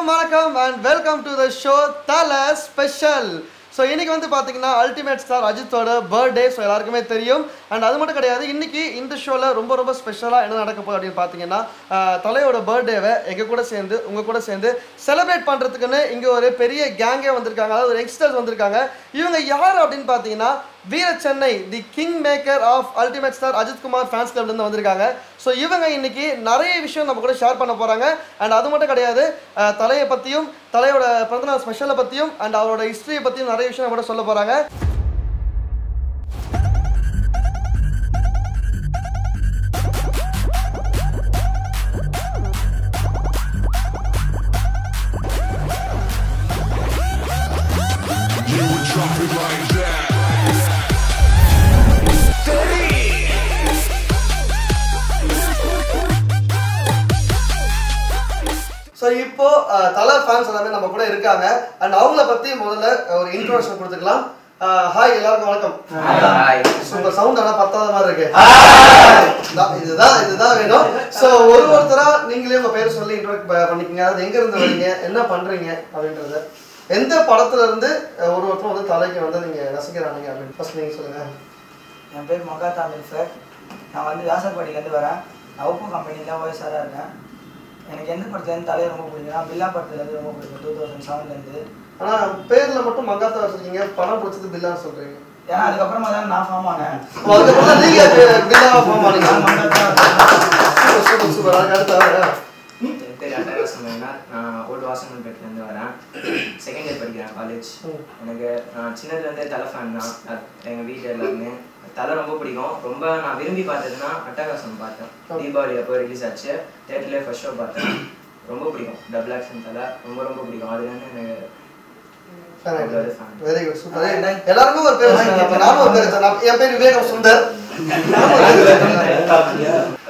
வணக்கம் and welcome to the show Thala Special. So இன்றைக்கி வந்து பார்த்தீங்கன்னா அல்டிமேட் ஸ்டார் அஜித்தோட பர்த்டே. ஸோ எல்லாருக்குமே தெரியும். அண்ட் அது மட்டும் கிடையாது, இன்றைக்கி இந்த ஷோவில் ரொம்ப ஸ்பெஷலாக என்ன நடக்க போகுது அப்படின்னு பார்த்தீங்கன்னா, தலையோட பர்த்டேவை எங்கள் கூட சேர்ந்து உங்கள் கூட சேர்ந்து செலிப்ரேட் பண்ணுறதுக்குன்னு இங்கே ஒரு பெரிய கேங்கே வந்திருக்காங்க. அதாவது ஒரு யங்ஸ்டர்ஸ் வந்திருக்காங்க. இவங்க யார் அப்படின்னு பார்த்தீங்கன்னா, Veera Chennai the king maker of ultimate star Ajith Kumar fans கிளப்லேருந்து வந்திருக்காங்க. ஸோ இவங்க இன்னைக்கு நிறைய விஷயம் நம்ம கூட ஷேர் பண்ண போகிறாங்க. அண்ட் அது மட்டும் கிடையாது, தலையை பற்றியும் தலையோட பிறந்தநாள் ஸ்பெஷலை பற்றியும் அண்ட் அவரோட ஹிஸ்ட்ரியை பற்றியும் நிறைய விஷயம் கூட சொல்ல போகிறாங்க. ஸோ இப்போ தலை ஃபேன்ஸ் எல்லாமே நம்ம கூட இருக்காங்க. அண்ட் அவங்கள பற்றி முதல்ல ஒரு இன்ட்ரோடக்ஷன் கொடுத்துக்கலாம். ஹாய், எல்லாருக்கும் வணக்கம். சூப்பர் சவுண்ட் ஆனால் பத்தாவது மாதிரி இருக்கு. இதுதான் வேணும். ஸோ ஒருத்தராக நீங்களே உங்கள் பேர் சொல்லி இன்ட்ரோட் பண்ணிக்கங்க. அது எங்கேருந்து வரீங்க, என்ன பண்ணுறீங்க அப்படின்றது, எந்த படத்துல இருந்து ஒருத்தரும் வந்து தலைக்கு வந்து நீங்கள் ரசிக்கிறாங்க அப்படின்னு ஃபர்ஸ்ட் நீங்கள் சொல்லுங்கள். என் பேர் மகாதா மில்ஃபர். நான் வந்து வியாசர்பாடியிலேருந்து வரேன். அவுப்போ கம்பெனியில் ஓஎஸ்ஆராக இருக்கேன். எனக்கு எந்த படத்துலேருந்து தலையை ரொம்ப பிடிக்கும்னா பில்லா படத்துலேருந்து ரொம்ப பிடிக்கும், 2007 ஆனால் பேரில் மட்டும் மங்காத்தா வச்சுருக்கீங்க, பணம் பிடிச்சது பில்லான்னு சொல்கிறீங்க. ஏன்னா அதுக்கப்புறமா தான் நான் ஃபார்ம் ஆனேன். அதுக்கப்புறம் நீங்கள் பில்லாவாக ஃபார்ம் ஆனீங்க. Super super. அதுக்கு அடுத்த என் பேர் அட்டகாசம்னா, நான் ஓல்டு வாசன்பேட்டிலேருந்து வரேன். செகண்ட் இயர் படிக்கிறேன் காலேஜ். எனக்கு நான் சின்னதுலேருந்தே தலை ஃபேன் தான். எங்கள் வீட்டில் எல்லாருமே தலை ரொம்ப பிடிக்கும். ரொம்ப நான் விரும்பி பார்த்ததுன்னா அட்டகாசம் பார்த்தேன். தீபாவளி அப்போ ரிலீஸ் ஆச்சு. தேட்டர்லேயே ஃபர்ஸ்ட் ஷோ பார்த்தேன். ரொம்ப பிடிக்கும். டபுள் ஆக்ஷன் தலை ரொம்ப பிடிக்கும். அதுலேருந்து எனக்கு வெரி குட் சூப்பர். எல்லாருக்கும் ஒரு பேர் வச்சிருக்காங்க. நானும் ஒரு பேர் வச்சேன். என் பேர் விவேகம் சுந்தர்.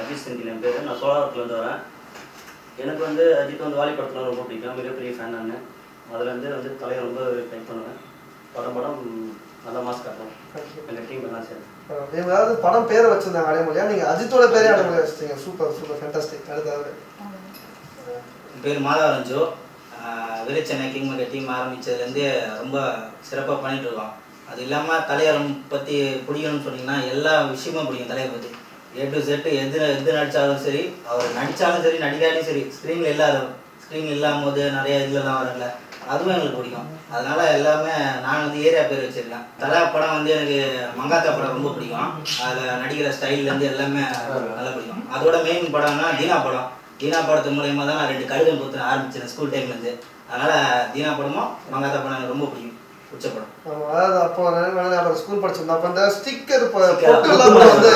அஜித் செந்தில் என் பேர். நான் சோழவரத்துலேருந்து வரேன். எனக்கு வந்து அஜித் வந்து வாலி படத்தில் ரொம்ப பிடிக்கும். மிகப்பெரிய ஃபேன் நான். அதுலேருந்து வந்து தலையை ரொம்ப ட்ரை பண்ணுவேன். படம் நல்ல மாஸ் காட்டும். எங்கள் டீம் எல்லாம் சரி. ஏதாவது படம் பேரை வச்சிருந்தாங்க அடைமொழியா? நீங்கள் அஜித்தோட பேரே அடைமொழியா வச்சுட்டீங்க. Super super fantastic. அடுத்தது என் பேர் மாதவரஞ்சு. வீர சென்னை கிங் மேக்கர் டீம் ஆரம்பித்ததுலேருந்து ரொம்ப சிறப்பாக பண்ணிகிட்ருக்கோம். அது இல்லாமல் தலையை பற்றி பிடிக்கணும்னு சொன்னீங்கன்னா எல்லா விஷயமும் பிடிக்கும். தலையை பற்றி A to Z எது நடித்தாலும் சரி, அவர் நடித்தாலும் சரி நடிக்காட்டியும் சரி, ஸ்க்ரீன் இல்லாமல் போது நிறைய இதுலலாம் வரல, அதுவும் எங்களுக்கு பிடிக்கும். அதனால் எல்லாமே நான் வந்து ஏரியா பேர் வச்சுருக்கேன். தலை படம் வந்து எனக்கு மங்காத்தா படம் ரொம்ப பிடிக்கும். அதில் நடிக்கிற ஸ்டைல்லேருந்து எல்லாமே நல்லா பிடிக்கும். அதோட மெயின் படம்னா தீனா படம். தீனா படத்து மூலயமா தான் நான் 2 கழுகன் கொடுத்து ஆரம்பிச்சேன் ஸ்கூல் டைம்லேருந்து. அதனால் தீனா படமும் மங்காத்தா படம் எனக்கு ரொம்ப பிடிக்கும். உச்சப்படம். அதாவது அப்போ ஸ்கூல் படிச்சிருந்தோம். அப்போ இந்த ஸ்டிக்கர் பொட்டுலாம் கூட வந்து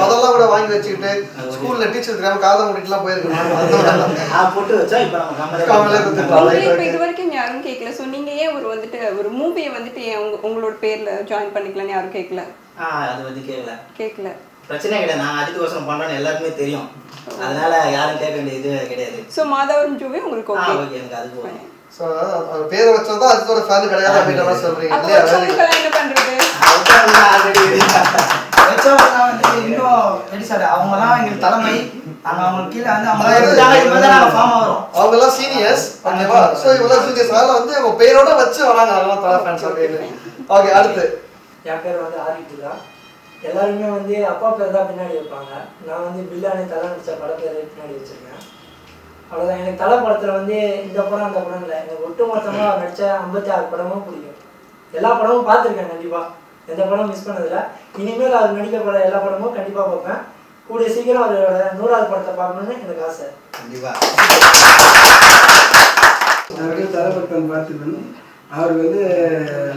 அதெல்லாம் கூட வாங்கி வச்சுக்கிட்டு ஸ்கூலில் டீச்சர் தெரியாமல் காதை முடிக்கலாம் போயிருக்கோம். பொட்டு வச்சா இப்போ நம்ம இது வரைக்கும் யாரும் கேட்கல. ஸோ நீங்கள் ஏன் ஒரு மூவியை வந்துட்டு உங்களோட பேரில் ஜாயின் பண்ணிக்கலாம்னு யாரும் கேட்கல? அது வந்து கேட்கல. பிரச்சனை கிடையாது. நான் அதுக்கோசரம் பண்ணுறேன்னு எல்லாருக்குமே தெரியும். அதனால யாரும் கேட்க வேண்டிய இது கிடையாது. ஸோ மாதவரம் ஜூவே உங்களுக்கு ஓகே? எனக்கு அது போகும். ஸோ அதாவது பேரை வச்சா அஜித்தோட ஃபேன் கிடையாது அப்படின்ற மாதிரி சொல்றீங்க இல்லையா? என்ன பண்ணுறது? இன்னும் சார் அவங்கலாம் எங்களுக்கு தலைமை. நாங்கள் அவங்களுக்கு கீழே வந்து அவங்கெல்லாம் சீனியர்ஸ். ஓகேவா? ஸோ இவ்வளோ சீனியர்ஸ்னால வந்து அவங்க பேரோட வச்சு வராங்க. அதெல்லாம் தலை ஃபேன்ஸ் அப்படின்னு. ஓகே, அடுத்து என் பேர் வந்து ஆதித்யா. எல்லாருமே வந்து அப்பா பேர் தான் பின்னாடி வைப்பாங்க. நான் வந்து பில்லானே தலை நடிச்ச படம் பேர் பின்னாடி வச்சிருக்கேன். அவ்வளோதான். எனக்கு தலை படத்தில் வந்து இந்த படம் அந்த படம் இல்லை, எனக்கு ஒட்டுமொத்தமாக நடித்த 56 படமும் பிடிக்கும். எல்லா படமும் பார்த்துருக்கேன் கண்டிப்பாக. எந்த படம் மிஸ் பண்ணதில்லை. இனிமேல் அவர் நடிக்கப்பட எல்லா படமும் கண்டிப்பாக பார்ப்பேன். கூடிய சீக்கிரம் அவரோட 100வது படத்தை பார்க்கணுன்னு எனக்கு ஆசை. கண்டிப்பாக தலைப்பட்டம் பார்த்துக்கணும். அவர் வந்து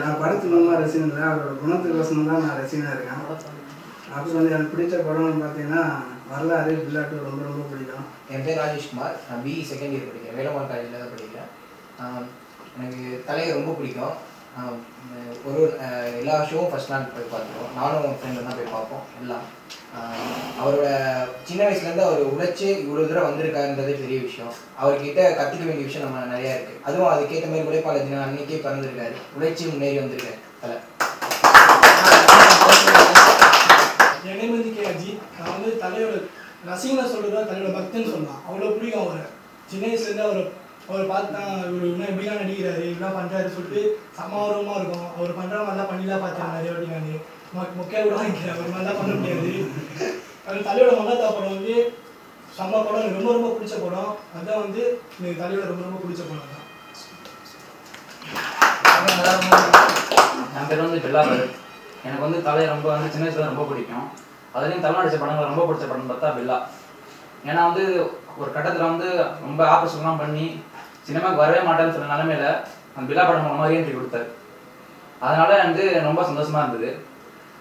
நான் படத்துலமா ரசிகன் இல்லை, அவரோட குணத்துக்கோசம் தான் நான் ரசிகனாக இருக்கேன். அப்புறம் வந்து எனக்கு பிடிச்ச படம்னு பார்த்தீங்கன்னா வரலாறு விளையாட்டு ரொம்ப பிடிக்கும். என் பேர் ராஜேஷ்குமார். நான் பிஇ செகண்ட் இயர் படிக்கிறேன். வேலம்மாள் காலேஜில் தான் படிக்கிறேன். எனக்கு தலையை ரொம்ப பிடிக்கும். எல்லா ஷோவும் ஃபஸ்ட் நாள் போய் பார்த்துருவோம். நானும் ஃப்ரெண்டு தான் போய் பார்ப்போம் எல்லாம். அவரோட சின்ன வயசுலேருந்து அவர் உழைச்சி இவ்வளோ தூரம் வந்திருக்காருன்றதே பெரிய விஷயம். அவர்கிட்ட கற்றுக்க வேண்டிய விஷயம் நம்ம நிறையா இருக்குது. அதுவும் அதுக்கேற்ற மாதிரி உழைப்பாளர் தினம் அன்றைக்கே பிறந்திருக்காரு. உழைச்சி முன்னேறி வந்திருக்காரு தலை. என் நேம் வந்து கே அஜித். நான் வந்து தலையோட ரசிகனை சொல்கிறதா தலையோட பக்தன்னு சொல்லலாம். அவ்வளோ பிடிக்கும் அவரை. சின்ன வயசுலேருந்து அவரை அவர் பார்த்து தான் இவர் இன்னும் எப்படிலாம் நடிக்கிறாரு இப்படிலாம் பண்ணுறாரு சொல்லிட்டு சமாரமாக இருக்கும். அவர் பண்ணுற மாதிரிலாம் பண்ணிலாம் பார்த்தேன் நிறைய வாட்டி. நான் மொக்கையாக கூட வாங்கிக்கிறேன், ஒரு மாதிரிலாம் பண்ண முடியாது. அது தலையோட மங்காத்தா படம் வந்து செம்ம படம், எனக்கு ரொம்ப ரொம்ப பிடிச்ச படம். அதுதான் வந்து எனக்கு தலையோட ரொம்ப ரொம்ப பிடிச்ச படம் தான். என் பேர் வந்து பில்லா பரத். எனக்கு வந்து தலை ரொம்ப வந்து சின்ன வயசுல ரொம்ப பிடிக்கும். அதுலேயும் தமிழ் நடிச்ச படங்கள் ரொம்ப பிடிச்ச படம் பார்த்தா பில்லா. ஏன்னா வந்து ஒரு கட்டத்தில் வந்து ரொம்ப ஆப்பர்ச்சுனெலாம் பண்ணி சினிமாவுக்கு வரவே மாட்டேன்னு சொன்ன நிலமையில அந்த பில்லா படம் மூலமாக ஏற்றி கொடுத்தாரு. அதனால எனக்கு ரொம்ப சந்தோஷமா இருந்தது.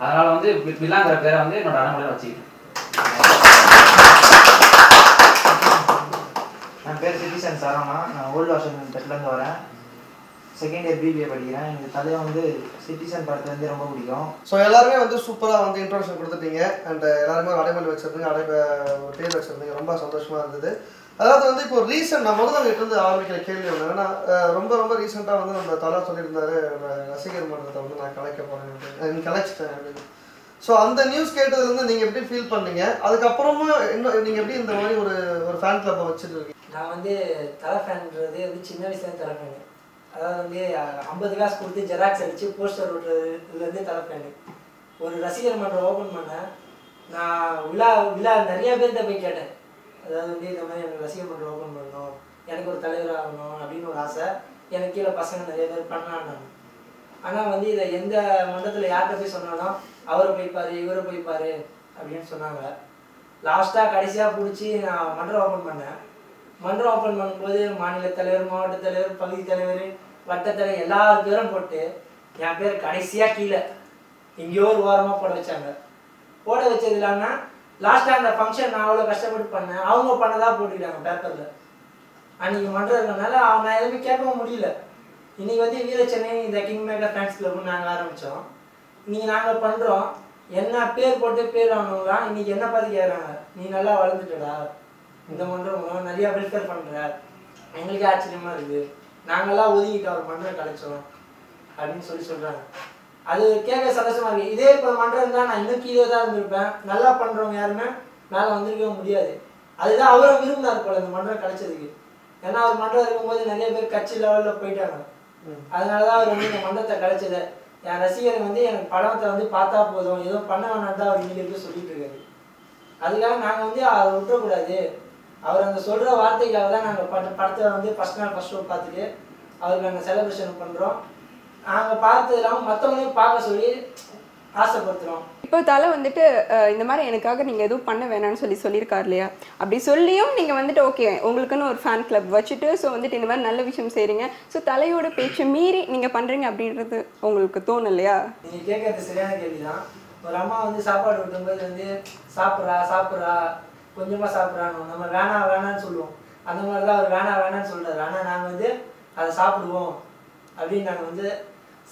அதனால வந்து பில்லாங்கிற பேரை வந்து என்னோட அடமுறையில் வச்சுக்கிட்டேன். என் பேர் சிட்டிசன் சரவணா. நான் ஓல்டு வாஷிங்டன் பெட்லேருந்து வரேன். செகண்ட் இயர் பிபிஏ படிக்கிறேன். எனக்கு தலையை வந்து சிட்டிசன் படத்துலேருந்து ரொம்ப பிடிக்கும். ஸோ எல்லாருமே வந்து சூப்பராக வந்து இன்ட்ரோடக்ஷன் கொடுத்துட்டீங்க. அண்ட் எல்லாருமே ஒரு அடைமொழி வச்சுருந்தீங்க, ஒரு பேர் வச்சுருந்தீங்க. ரொம்ப சந்தோஷமாக இருந்தது. அதாவது வந்து இப்போ ரீசெண்ட் நான் முதல்ல அவங்ககிட்ட இருந்து ஆரம்பிக்கிற கேள்வி ஒன்று, ஏன்னா ரொம்ப ரொம்ப ரீசெண்டாக வந்து நம்ம தலா சொல்லியிருந்தாரு ரசிகர் மன்றத்தை வந்து நான் கலைக்க போகிறேன், நீ கலைச்சிட்டேன் அப்படின்னு. ஸோ அந்த நியூஸ் கேட்டதுலேருந்து நீங்கள் எப்படி ஃபீல் பண்ணீங்க? அதுக்கப்புறமா இன்னும் நீங்கள் எப்படி இந்த மாதிரி ஒரு ஃபேன் கிளப்பை வச்சுருக்கீங்க? நான் வந்து தலை ஃபேன்றது வந்து சின்ன வயசுலேருந்து தலை ஃபேனு. அதாவது வந்து 50 காசு கொடுத்து ஜெராக்ஸ் அடித்து போஸ்டர் ஓட்டுறதுலேருந்து தலை ஃபேனு. ஒரு ரசிகர் மன்றம் ஓப்பன் பண்ணேன். நான் விழா நிறைய பேர்கிட்ட போய் கேட்டேன். அதாவது வந்து இந்த மாதிரி எனக்கு ரசிகர் மன்றம் ஓப்பன் பண்ணணும், எனக்கு ஒரு தலைவர் ஆகணும் அப்படின்னு ஒரு ஆசை. எனக்கு கீழே பசங்க நிறைய பேர் பண்ணான்னு. ஆனால் வந்து இதை எந்த மன்றத்தில் யார்கிட்ட போய் சொன்னாலும் அவரை போய்ப்பாரு இவரை போய்ப்பாரு அப்படின்னு சொன்னாங்க. லாஸ்ட்டாக கடைசியாக பிடிச்சி நான் மன்றம் ஓப்பன் பண்ணேன். மன்றம் ஓப்பன் பண்ணும்போது மாநில தலைவர், மாவட்ட தலைவர், பகுதி தலைவர், வட்டத்தலைவர் எல்லா பேரும் போட்டு என் பேர் கடைசியாக கீழே எங்கேயோ ஒரு வாரமாக போட வச்சாங்க. போட வச்சது இல்லாமல் லாஸ்ட்டாக அந்த ஃபங்க்ஷன் நான் அவ்வளோ கஷ்டப்பட்டு பண்ணேன், அவங்க பண்ணதாக போட்டுக்கிட்டாங்க பேப்பரில். அன்றைக்கி மன்றம் இருக்கிறதுனால நான் எதுவுமே கேட்கவும் முடியல. இன்றைக்கி வந்து வீரச்சென்னை இந்த கிங் மேக்கர் ஃபேன்ஸ் கிளப்னு நாங்கள் ஆரம்பித்தோம். இன்றைக்கி நாங்கள் பண்ணுறோம். என்ன பேர் போட்டு பேர் வாங்கணுங்களா இன்றைக்கி என்ன பார்த்து கேட்குறாங்க, நீ நல்லா வளர்ந்துட்டடா, இந்த மன்றம் மூலம் நிறையா வெல்ஃபேர் பண்ணுற, எங்களுக்கே ஆச்சரியமாக இருக்குது, நாங்கள்லாம் ஒதுக்கிட்டு அவர் மன்றம் கலைச்சோம் அப்படின்னு சொல்கிறாங்க. அது கேட்க சந்தோஷமாக இருக்குது. இதே இப்போ மன்றம் இருந்தால் நான் இன்னும் கீழே தான் இருந்திருப்பேன். நல்லா பண்ணுறவங்க யாருமே மேலே வந்திருக்கவே முடியாது. அதுதான் அவரும் விரும்பினார் போல இந்த மன்றம் கலைச்சதுக்கு. ஏன்னா அவர் மன்றம் இருக்கும்போது நிறைய பேர் கட்சி லெவலில் போயிட்டாங்க. அதனால தான் அவர் வந்து இந்த மன்றத்தை கலைச்சதை. என் ரசிகர் வந்து எனக்கு படத்தை வந்து பார்த்தா போதும், ஏதோ பண்ண வேணாம் தான் அவர் இன்னைக்கு இருக்க சொல்லிட்டு இருக்காரு. அதுக்காக நாங்கள் வந்து அதை விட்டுறக்கூடாது. அவர் அந்த சொல்கிற வார்த்தைக்காக தான் நாங்கள் படத்தை வந்து ஃபஸ்ட் நாள் ஃபஸ்ட் ஷோ பார்த்துட்டு அவருக்கு நாங்கள் செலிப்ரேஷன் பண்ணுறோம். நாங்கள் பார்த்தது இல்லாமல் மற்றவங்களையும் பார்க்க சொல்லி ஆசைப்படுத்துகிறோம். இப்போ தலை வந்துட்டு இந்த மாதிரி எனக்காக நீங்கள் எதுவும் பண்ண வேணாம்னு சொல்லியிருக்காரு இல்லையா? அப்படி சொல்லியும் நீங்கள் வந்துட்டு ஓகே உங்களுக்குன்னு ஒரு ஃபேன் கிளப் வச்சுட்டு ஸோ வந்துட்டு இந்த மாதிரி நல்ல விஷயம் செய்கிறீங்க. ஸோ தலையோட பேச்சு மீறி நீங்கள் பண்ணுறீங்க அப்படின்றது உங்களுக்கு தோணும் இல்லையா? நீங்கள் கேட்கறது சரியான கேள்வி தான். ஒரு அம்மா வந்து சாப்பாடு விட்டும்போது வந்து சாப்பிட்றா கொஞ்சமாக சாப்பிட்றான்னு நம்ம வேணான்னு சொல்லுவோம். அந்த மாதிரி தான் அவர் வேணான்னு சொல்கிறார். ஆனால் நாங்கள் வந்து அதை சாப்பிடுவோம் அப்படின்னு நாங்கள் வந்து